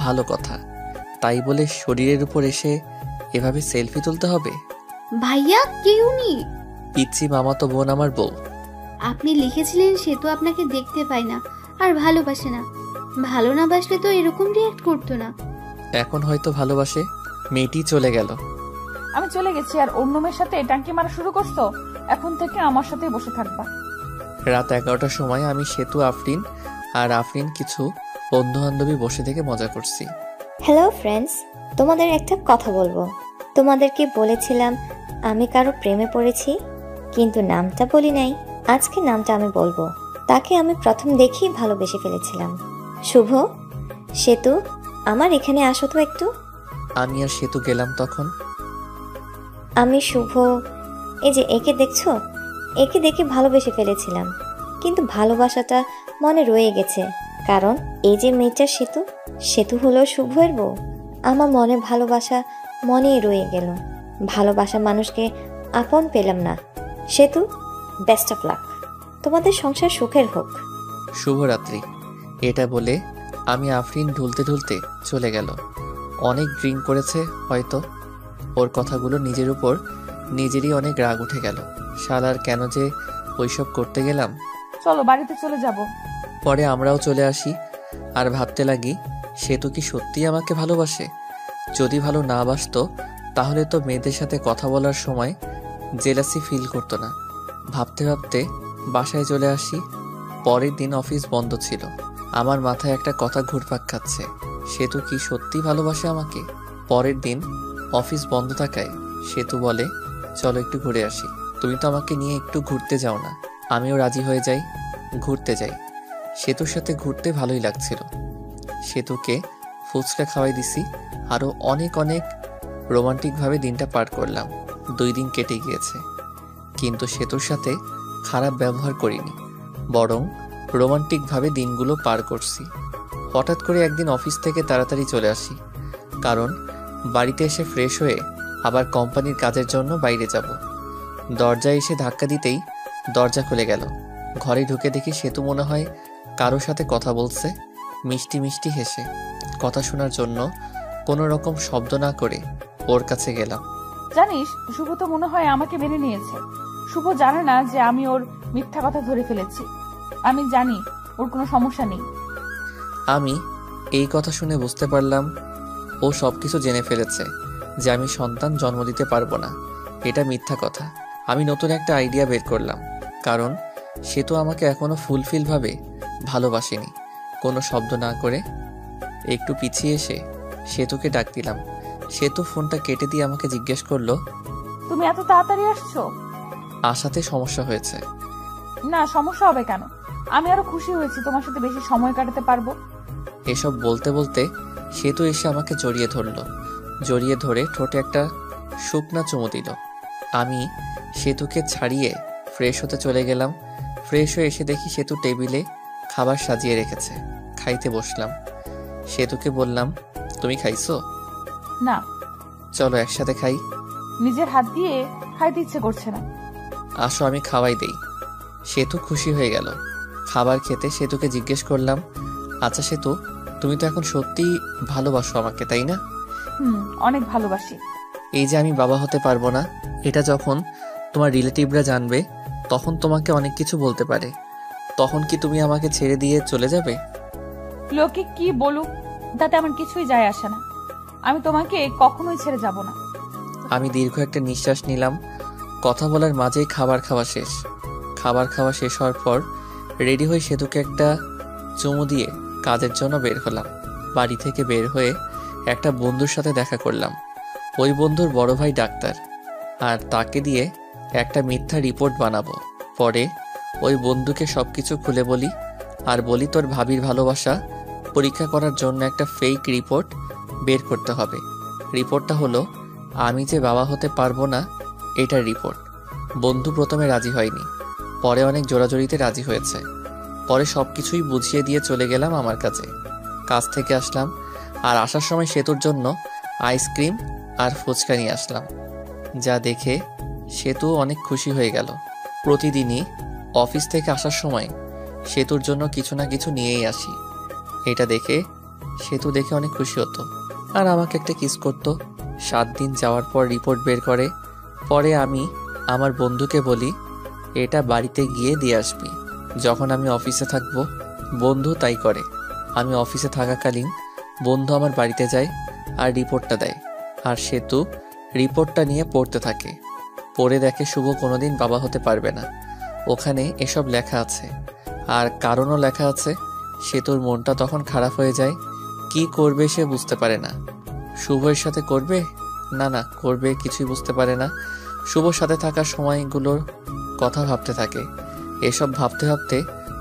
ভালো কথা, তাই বলে শরীরের উপর এসে এভাবে সেলফি তুলতে হবে? ভাইয়া কে উনি? পিচ্ছি মামাতো বোন আমার বউ। আপনি লিখেছিলেন সেতু আপনাকে দেখতে পায় না আর ভালোবাসে না। ভালো না বাসলে তো এরকম রিঅ্যাক্ট করতো না। এখন হয়তো ভালোবাসে। মেয়েটি চলে গেল। আমি চলে গেছি আর অন্য মেয়ের সাথে টাঙ্কি মারা শুরু করছো। এখন থেকে আমার সাথে বসে থাকবা। রাত 11টার সময় আমি সেতু, আফরিন আর আফরিন কিছু বন্ধু বান্ধবী বসে থেকে মজা করছি। হ্যালো ফ্রেন্ডস, তোমাদের একটা কথা বলবো। তোমাদেরকে বলেছিলাম আমি কারো প্রেমে পড়েছি, কিন্তু নামটা বলি নাই। আজকে নামটা আমি বলবো। তাকে আমি প্রথম দেখেই ভালোবেসে ফেলেছিলাম। শুভ, সেতু, আমার এখানে আসো তো একটু। আমি আর সেতু গেলাম তখন। আমি শুভ, এই যে একে দেখছো, একে দেখে ভালোবেসে ফেলেছিলাম, কিন্তু ভালোবাসাটা মনে রয়ে গেছে। কারণ এই যে মেয়েটা সেতু, সেতু হলো শুভের বউ। আমার মনে ভালোবাসা মনেই রয়ে গেল। ভালোবাসা মানুষকে আপন পেলাম না। সেতু, বেস্ট অফ লাক, তোমাদের সংসার সুখের হোক। শুভরাত্রি। এটা বলে আমি আফরিন ঢুলতে ঢুলতে চলে গেল। অনেক ড্রিঙ্ক করেছে হয়তো। ওর কথাগুলো নিজের উপর নিজেরই অনেক রাগ উঠে গেল। শালার কেন যে ওইসব করতে গেলাম। চলো বাড়িতে চলে যাব। পরে আমরাও চলে আসি আর ভাবতে লাগি, সেতু কি সত্যিই আমাকে ভালোবাসে? যদি ভালো না বাসতো তাহলে তো মেয়েদের সাথে কথা বলার সময় জেলাসি ফিল করতো না। ভাবতে ভাবতে বাসায় চলে আসি। পরের দিন অফিস বন্ধ ছিল। আমার মাথায় একটা কথা ঘুরপাক খাচ্ছে, সেতু কি সত্যি ভালোবাসে আমাকে? পরের দিন অফিস বন্ধ থাকায় সেতু বলে, চলো একটু ঘুরে আসি। তুমি তো আমাকে নিয়ে একটু ঘুরতে যাও না? আমিও রাজি হয়ে যাই, ঘুরতে যাই। সেতুর সাথে ঘুরতে ভালোই লাগছিল। সেতুকে ফুচকা খাওয়াই দিছি। আরও অনেক অনেক রোমান্টিকভাবে দিনটা পার করলাম। 2 দিন কেটে গিয়েছে, কিন্তু সেতুর সাথে খারাপ ব্যবহার করিনি, বরং রোমান্টিকভাবে দিনগুলো পার করছি। হঠাৎ করে একদিন অফিস থেকে তাড়াতাড়ি চলে আসি, কারণ বাড়িতে এসে ফ্রেশ হয়ে আবার কোম্পানির কাজের জন্য বাইরে যাব। দরজায় এসে ধাক্কা দিতেই দরজা খুলে গেল। ঘরে ঢুকে দেখি সেতু মনে হয় কারো সাথে কথা বলছে। মিষ্টি মিষ্টি হেসে কথা শোনার জন্য কোনো রকম শব্দ না করে ওর কাছে গেলাম। জানিস, শুভ তো মনে হয় আমাকে মেনে নিয়েছে। শুভ জানে না যে আমি ওর মিথ্যা কথা ধরে ফেলেছি। আমি জানি ওর কোনো সমস্যা নেই। আমি এই কথা শুনে বুঝতে পারলাম ও সবকিছু জেনে ফেলেছে যে আমি সন্তান জন্ম দিতে পারবো না। এটা মিথ্যা কথা। আমি নতুন একটা আইডিয়া বের করলাম, কারণ সে তো আমাকে এখনো ফুলফিলভাবে ভালোবাসেনি। কোনো শব্দ না করে একটু পিছিয়ে এসে সেতুকে ডাক দিলাম। সেতু ফোনটা কেটে দিয়ে আমাকে জিজ্ঞেস করলো, তুমি এত তাড়াতাড়ি আসছো? আসাতে সমস্যা হয়েছে? না, সমস্যা হবে কেন? আমি আরো খুশি হয়েছি তোমার সাথে বেশি সময় কাটাতে পারবো। এসব বলতে বলতে সেতু এসে আমাকে জড়িয়ে ধরলো। জড়িয়ে ধরে ঠোঁটে একটা শুকনা চুমু দিল। আমি সেতুকে ছাড়িয়ে ফ্রেশ হতে চলে গেলাম। ফ্রেশ হয়ে এসে দেখি সেতু টেবিলে খাবার সাজিয়ে রেখেছে। খাইতে বসলাম। সেতুকে বললাম, তুমি খাইছো? না। চলো একসাথে খাই। নিজের হাত দিয়ে খাইতে ইচ্ছে করছে না। আসো আমি খাওয়াই দেই। সেতু খুশি হয়ে গেল। খাবার খেতে সেতুকে জিজ্ঞেস করলাম, আচ্ছা সেতু, তুমি তো এখন সত্যিই ভালোবাসো আমাকে, তাই না? অনেক ভালোবাসি। এই যে আমি বাবা হতে পারবো না, এটা যখন তোমার রিলেটিভরা জানবে তখন তোমাকে অনেক কিছু বলতে পারে। তখন কি তুমি আমাকে ছেড়ে দিয়ে চলে যাবে? লোকে কি বলুক তাতে আমার কিছুই যায় আসে না। আমি তোমাকে কখনোই ছেড়ে যাব না। আমি দীর্ঘ একটা নিঃশ্বাস নিলাম। কথা বলার মাঝেই খাবার খাওয়া শেষ। খাবার খাওয়া শেষ হওয়ার পর রেডি হয়ে সেতুকে একটা চুমু দিয়ে কাজের জন্য বের হলাম। বাড়ি থেকে বের হয়ে একটা বন্ধুর সাথে দেখা করলাম। ওই বন্ধুর বড় ভাই ডাক্তার, আর তাকে দিয়ে একটা মিথ্যা রিপোর্ট বানাবো। পরে ওই বন্ধুকে সবকিছু খুলে বলি, আর বলি তোর ভাবির ভালোবাসা পরীক্ষা করার জন্য একটা ফেক রিপোর্ট বের করতে হবে। রিপোর্টটা হলো আমি যে বাবা হতে পারবো না এটার রিপোর্ট। বন্ধু প্রথমে রাজি হয়নি, পরে অনেক জোরাজোরিতে রাজি হয়েছে। পরে সব কিছুই বুঝিয়ে দিয়ে চলে গেলাম আমার কাছে। কাজ থেকে আসলাম, আর আসার সময় সেতুর জন্য আইসক্রিম আর ফুচকা নিয়ে আসলাম। যা দেখে সেতু অনেক খুশি হয়ে গেল। প্রতিদিনই অফিস থেকে আসার সময় সেতুর জন্য কিছু না কিছু নিয়েই আসি। এটা দেখে সেতু দেখে অনেক খুশি হতো, আর আমাকে একটা কিস করতো। 7 দিন যাওয়ার পর রিপোর্ট বের করে। পরে আমি আমার বন্ধুকে বলি এটা বাড়িতে গিয়ে দিয়ে আসবি যখন আমি অফিসে থাকবো। বন্ধু তাই করে। আমি অফিসে থাকাকালীন বন্ধু আমার বাড়িতে যায় আর রিপোর্টটা দেয়, আর সেতু রিপোর্টটা নিয়ে পড়তে থাকে। পড়ে দেখে শুভ কোনোদিন বাবা হতে পারবে না। ওখানে এসব লেখা আছে, আর কারণও লেখা আছে। সেতুর মনটা তখন খারাপ হয়ে যায়। কি করবে সে বুঝতে পারে না। শুভের সাথে করবে না করবে কিছুই বুঝতে পারে না। শুভর সাথে থাকার সময়গুলোর কথা ভাবতে থাকে। এসব ভাবতে ভাবতে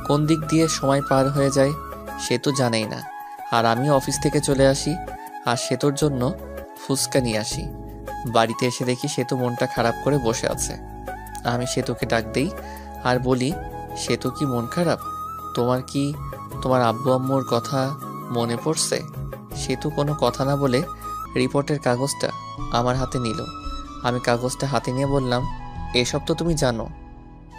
কোন দিক দিয়ে সময় পার হয়ে যায় সেতু জানেই না। আর আমি অফিস থেকে চলে আসি, আর সেতুর জন্য ফুচকা নিয়ে আসি। বাড়িতে এসে দেখি সেতু মনটা খারাপ করে বসে আছে। আমি সেতুকে ডাক দেই আর বলি, সেতু কি মন খারাপ? তোমার কি তোমার আব্বু আম্মুর কথা মনে পড়ছে? সেতু কোনো কথা না বলে রিপোর্টের কাগজটা আমার হাতে নিল। আমি কাগজটা হাতে নিয়ে বললাম, এসব তো তুমি জানো।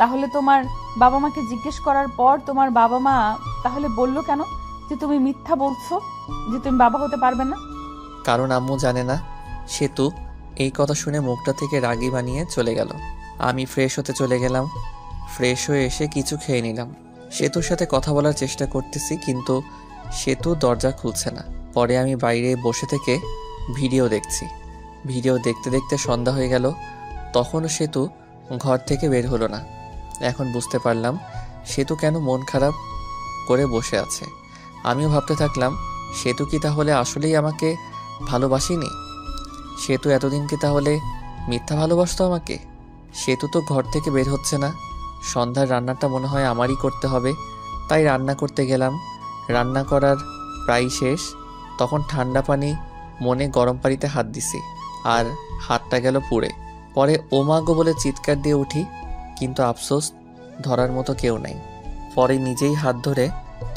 তাহলে তোমার বাবা মাকে জিজ্ঞেস করার পর তোমার বাবা মা তাহলে বললো কেন যে তুমি মিথ্যা বলছো, যে তুমি বাবা হতে পারবে না? কারণ আম্মু জানে না। সেতু এই কথা শুনে মুখটা থেকে রাগি বানিয়ে চলে গেল। আমি ফ্রেশ হতে চলে গেলাম। ফ্রেশ হয়ে এসে কিছু খেয়ে নিলাম। সেতুর সাথে কথা বলার চেষ্টা করতেছি, কিন্তু সেতু দরজা খুলছে না। পরে আমি বাইরে বসে থেকে ভিডিও দেখছি। ভিডিও দেখতে দেখতে সন্ধ্যা হয়ে গেল। তখনও সেতু ঘর থেকে বের হলো না। এখন বুঝতে পারলাম সেতু কেন মন খারাপ করে বসে আছে। আমিও ভাবতে থাকলাম, সেতু কি তাহলে আসলেই আমাকে ভালোবাসেনি? সেতু এতদিন কি তাহলে মিথ্যা ভালোবাসতো আমাকে? সেতু তো ঘর থেকে বের হচ্ছে না। সন্ধ্যার রান্নাটা মনে হয় আমারই করতে হবে, তাই রান্না করতে গেলাম। রান্না করার প্রায় শেষ, তখন ঠান্ডা পানি মনে গরম পানিতে হাত দিছি, আর হাতটা গেল পুড়ে। পরে ওমাগো বলে চিৎকার দিয়ে উঠি, কিন্তু আফসোস ধরার মতো কেউ নাই। পরে নিজেই হাত ধরে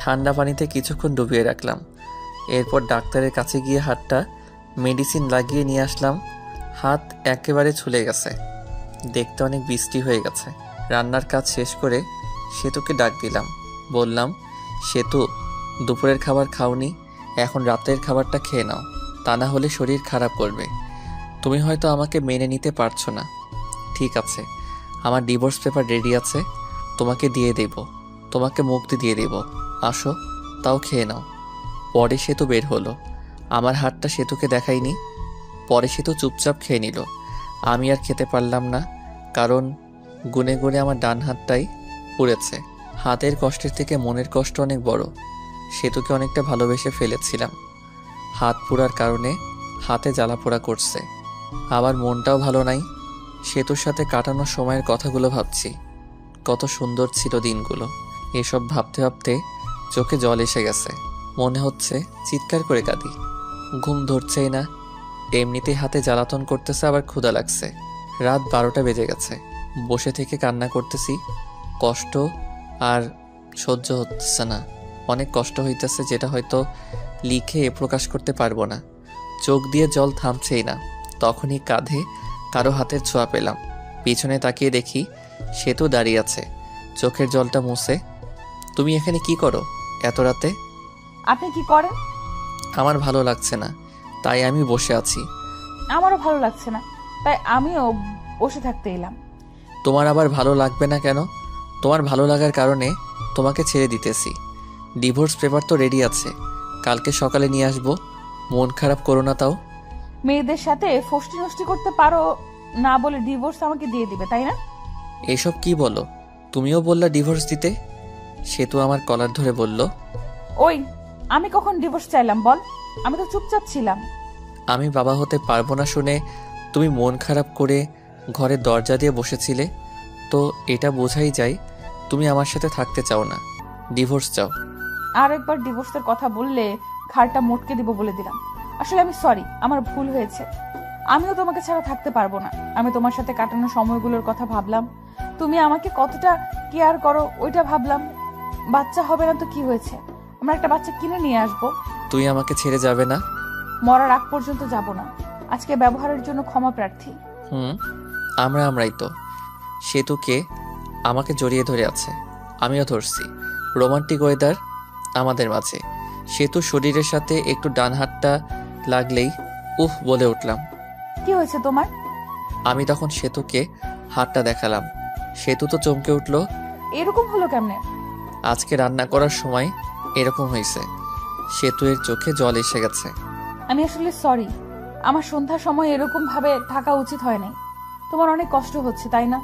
ঠান্ডা পানিতে কিছুক্ষণ ডুবিয়ে রাখলাম। এরপর ডাক্তারের কাছে গিয়ে হাতটা মেডিসিন লাগিয়ে নিয়ে আসলাম। হাত একেবারে ছুলে গেছে, দেখতে অনেক বৃষ্টি হয়ে গেছে। রান্নার কাজ শেষ করে সেতুকে ডাক দিলাম। বললাম, সেতু, দুপুরের খাবার খাওনি, এখন রাতের খাবারটা খেয়ে নাও, তা না হলে শরীর খারাপ করবে। তুমি হয়তো আমাকে মেনে নিতে পারছো না। ঠিক আছে, আমার ডিভোর্স পেপার রেডি আছে, তোমাকে দিয়ে দেব, তোমাকে মুক্তি দিয়ে দেব। আসো, তাও খেয়ে নাও। পরে সেতু বের হলো। আমার হাতটা সেতুকে দেখাইনি। পরে সেতু চুপচাপ খেয়ে নিল। আমি আর খেতে পারলাম না, কারণ গুনে গুনে আমার ডান হাতটাই পুড়েছে। হাতের কষ্টের থেকে মনের কষ্ট অনেক বড়। সেতুকে অনেকটা ভালোবেসে ফেলেছিলাম। হাত পোড়ার কারণে হাতে জ্বালা পোড়া করছে, আবার মনটাও ভালো নাই। সেতুর সাথে কাটানোর সময়ের কথাগুলো ভাবছি। কত সুন্দর ছিল দিনগুলো। এসব ভাবতে ভাবতে চোখে জল এসে গেছে। মনে হচ্ছে চিৎকার করে কাঁদি। ঘুম ধরছেই না। এমনিতেই হাতে জ্বালাতন করতেছে, আবার ক্ষুধা লাগছে। রাত 12টা বেজে গেছে। বসে থেকে কান্না করতেছি। কষ্ট আর সহ্য হচ্ছে না। অনেক কষ্ট হইতেছে, যেটা হয়তো লিখে প্রকাশ করতে পারবো না। চোখ দিয়ে জল থামছেই না। তখনই কাঁধে কারো হাতের ছোঁয়া পেলাম। পিছনে তাকিয়ে দেখি সেতু দাঁড়িয়ে আছে, চোখের জলটা মুছে। তুমি এখানে কি করো এত রাতে? আপনি কি করেন? আমার ভালো লাগছে না, তাই আমি বসে আছি। আমারও ভালো লাগছে না, তাই আমিও বসে থাকতে এলাম। তোমার আবার ভালো লাগবে না কেন? তোমার ভালো লাগার কারণে তোমাকে ছেড়ে দিতেছি। ডিভোর্স পেপার তো রেডি আছে, কালকে সকালে নিয়ে আসবো। মন খারাপ করো না তাও। মেয়েদের সাথে ফষ্টি নষ্টি করতে পারো না বলে ডিভোর্স আমাকে দিয়ে দিবে, তাই না? এসব কি বলো? তুমিও বললা ডিভোর্স দিতে। সে তো আমার কলার ধরে বলল, ওই আমি কখন ডিভোর্স চাইলাম বল? আমি তো চুপচাপ ছিলাম। আমি বাবা হতে পারবো না শুনে তুমি মন খারাপ করে ঘরের দরজা দিয়ে বসেছিলে, তো এটা বোঝাই যায় তুমি আমার সাথে থাকতে চাও না, ডিভোর্স চাও। আর একবার ডিভোর্সের কথা বললে ঘাড়টা মোটকে দিব বলে দিলাম। আসলে আমি সরি, আমার ভুল হয়েছে। আমিও তোমাকে ছাড়া থাকতে পারবো না। আমি তোমার সাথে কাটানো সময়গুলোর কথা ভাবলাম, তুমি আমাকে কতটা কেয়ার করো ওইটা ভাবলাম। বাচ্চা হবে না তো কি হয়েছে, আমরা একটা বাচ্চা কিনে নিয়ে আসবো। তুই আমাকে ছেড়ে যাবে না? মরার আগ পর্যন্ত যাব না। আজকে ব্যবহারের জন্য ক্ষমা প্রার্থী। আমরাই তো। সেতুকে আমাকে জড়িয়ে ধরে আছে, আমিও ধরছি। রোমান্টিক ওয়েদার আমাদের মাঝে। সেতু শরীরের সাথে একটু ডান হাতটা লাগলেই উফ বলে উঠলাম। কি হয়েছে তোমার? আমি তখন সেতুকে হাতটা দেখালাম। সেতু তো চমকে উঠল। এরকম হলো কেমনে? আজকে রান্না করার সময় এরকম হয়েছে। সেতু এর চোখে জল এসে গেছে। আমি আসলে সরি, আমার সন্ধ্যার সময় এরকম ভাবে থাকা উচিত হয় নাই। তোমার অনেক কষ্ট হচ্ছে তাই না?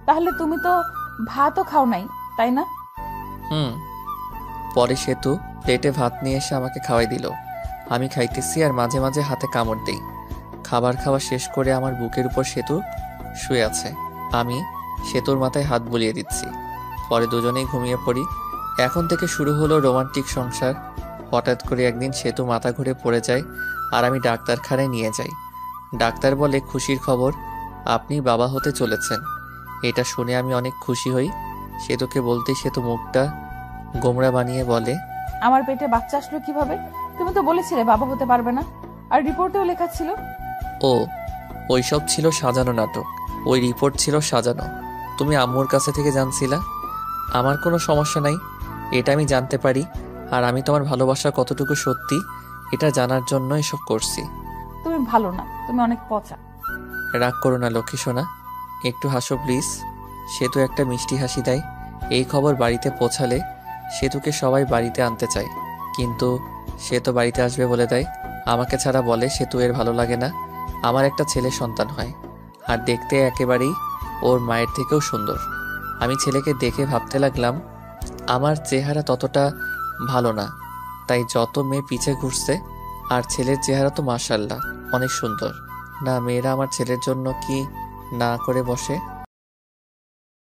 তাহলে তুমি তো ভাতও খাও নাই তাই না? পরে সেতু প্লেটে ভাত নিয়ে এসে আমাকে খাওয়াই দিল। আমি খাইতেছি আর মাঝে মাঝে হাতে কামড় দেই। খাবার খাওয়া শেষ করে আমার বুকের উপর সেতু শুয়ে আছে। আমি সেতুর মাথায় হাত বুলিয়ে দিচ্ছি। পরে দুজনেই ঘুমিয়ে পড়ি। এখন থেকে শুরু হলো রোমান্টিক সংসার। হঠাৎ করে একদিন সেতু মাথা ঘুরে পড়ে যায় আর আমি ডাক্তারখানায় নিয়ে যাই। ডাক্তার বলে, খুশির খবর, আপনি বাবা হতে চলেছেন। এটা শুনে আমি অনেক খুশি হই। সেতুকে বলতেই সেতু মুখটা গোমড়া বানিয়ে বলে, আমার পেটে বাচ্চা আসলো কিভাবে? তুমি তো বলেছিলে বাবা হতে পারবে না, আর রিপোর্টেও লেখা ছিল। ও, ওইসব ছিল সাজানো নাটক। ওই রিপোর্ট ছিল সাজানো। তুমি আম্মুর কাছে থেকে জানছিলা। আমার কোনো সমস্যা নাই, এটা আমি জানতে পারি। আর আমি তোমার ভালোবাসা কতটুকু সত্যি এটা জানার জন্য এসব করছি। তুমি ভালো না, তুমি অনেক পচা। রাগ করো না লক্ষ্মী সোনা, একটু হাসো প্লিজ। সেতু একটা মিষ্টি হাসি দেয়। এই খবর বাড়িতে পৌঁছালে সেতুকে সবাই বাড়িতে আনতে চায়, কিন্তু সে তো বাড়িতে আসবে বলে দেয়। আমাকে ছাড়া বলে সেতু এর ভালো লাগে না আমার একটা ছেলে সন্তান হয়, আর দেখতে একেবারেই ওর মায়ের থেকেও সুন্দর। আমি ছেলেকে দেখে ভাবতে লাগলাম আমার চেহারা ততটা ভালো না, তাই যত মেয়ে পিছে ঘুরছে। আর ছেলের চেহারা তো মাশাআল্লাহ অনেক সুন্দর। না, মেয়েরা আমার ছেলের জন্য কি না করে বসে।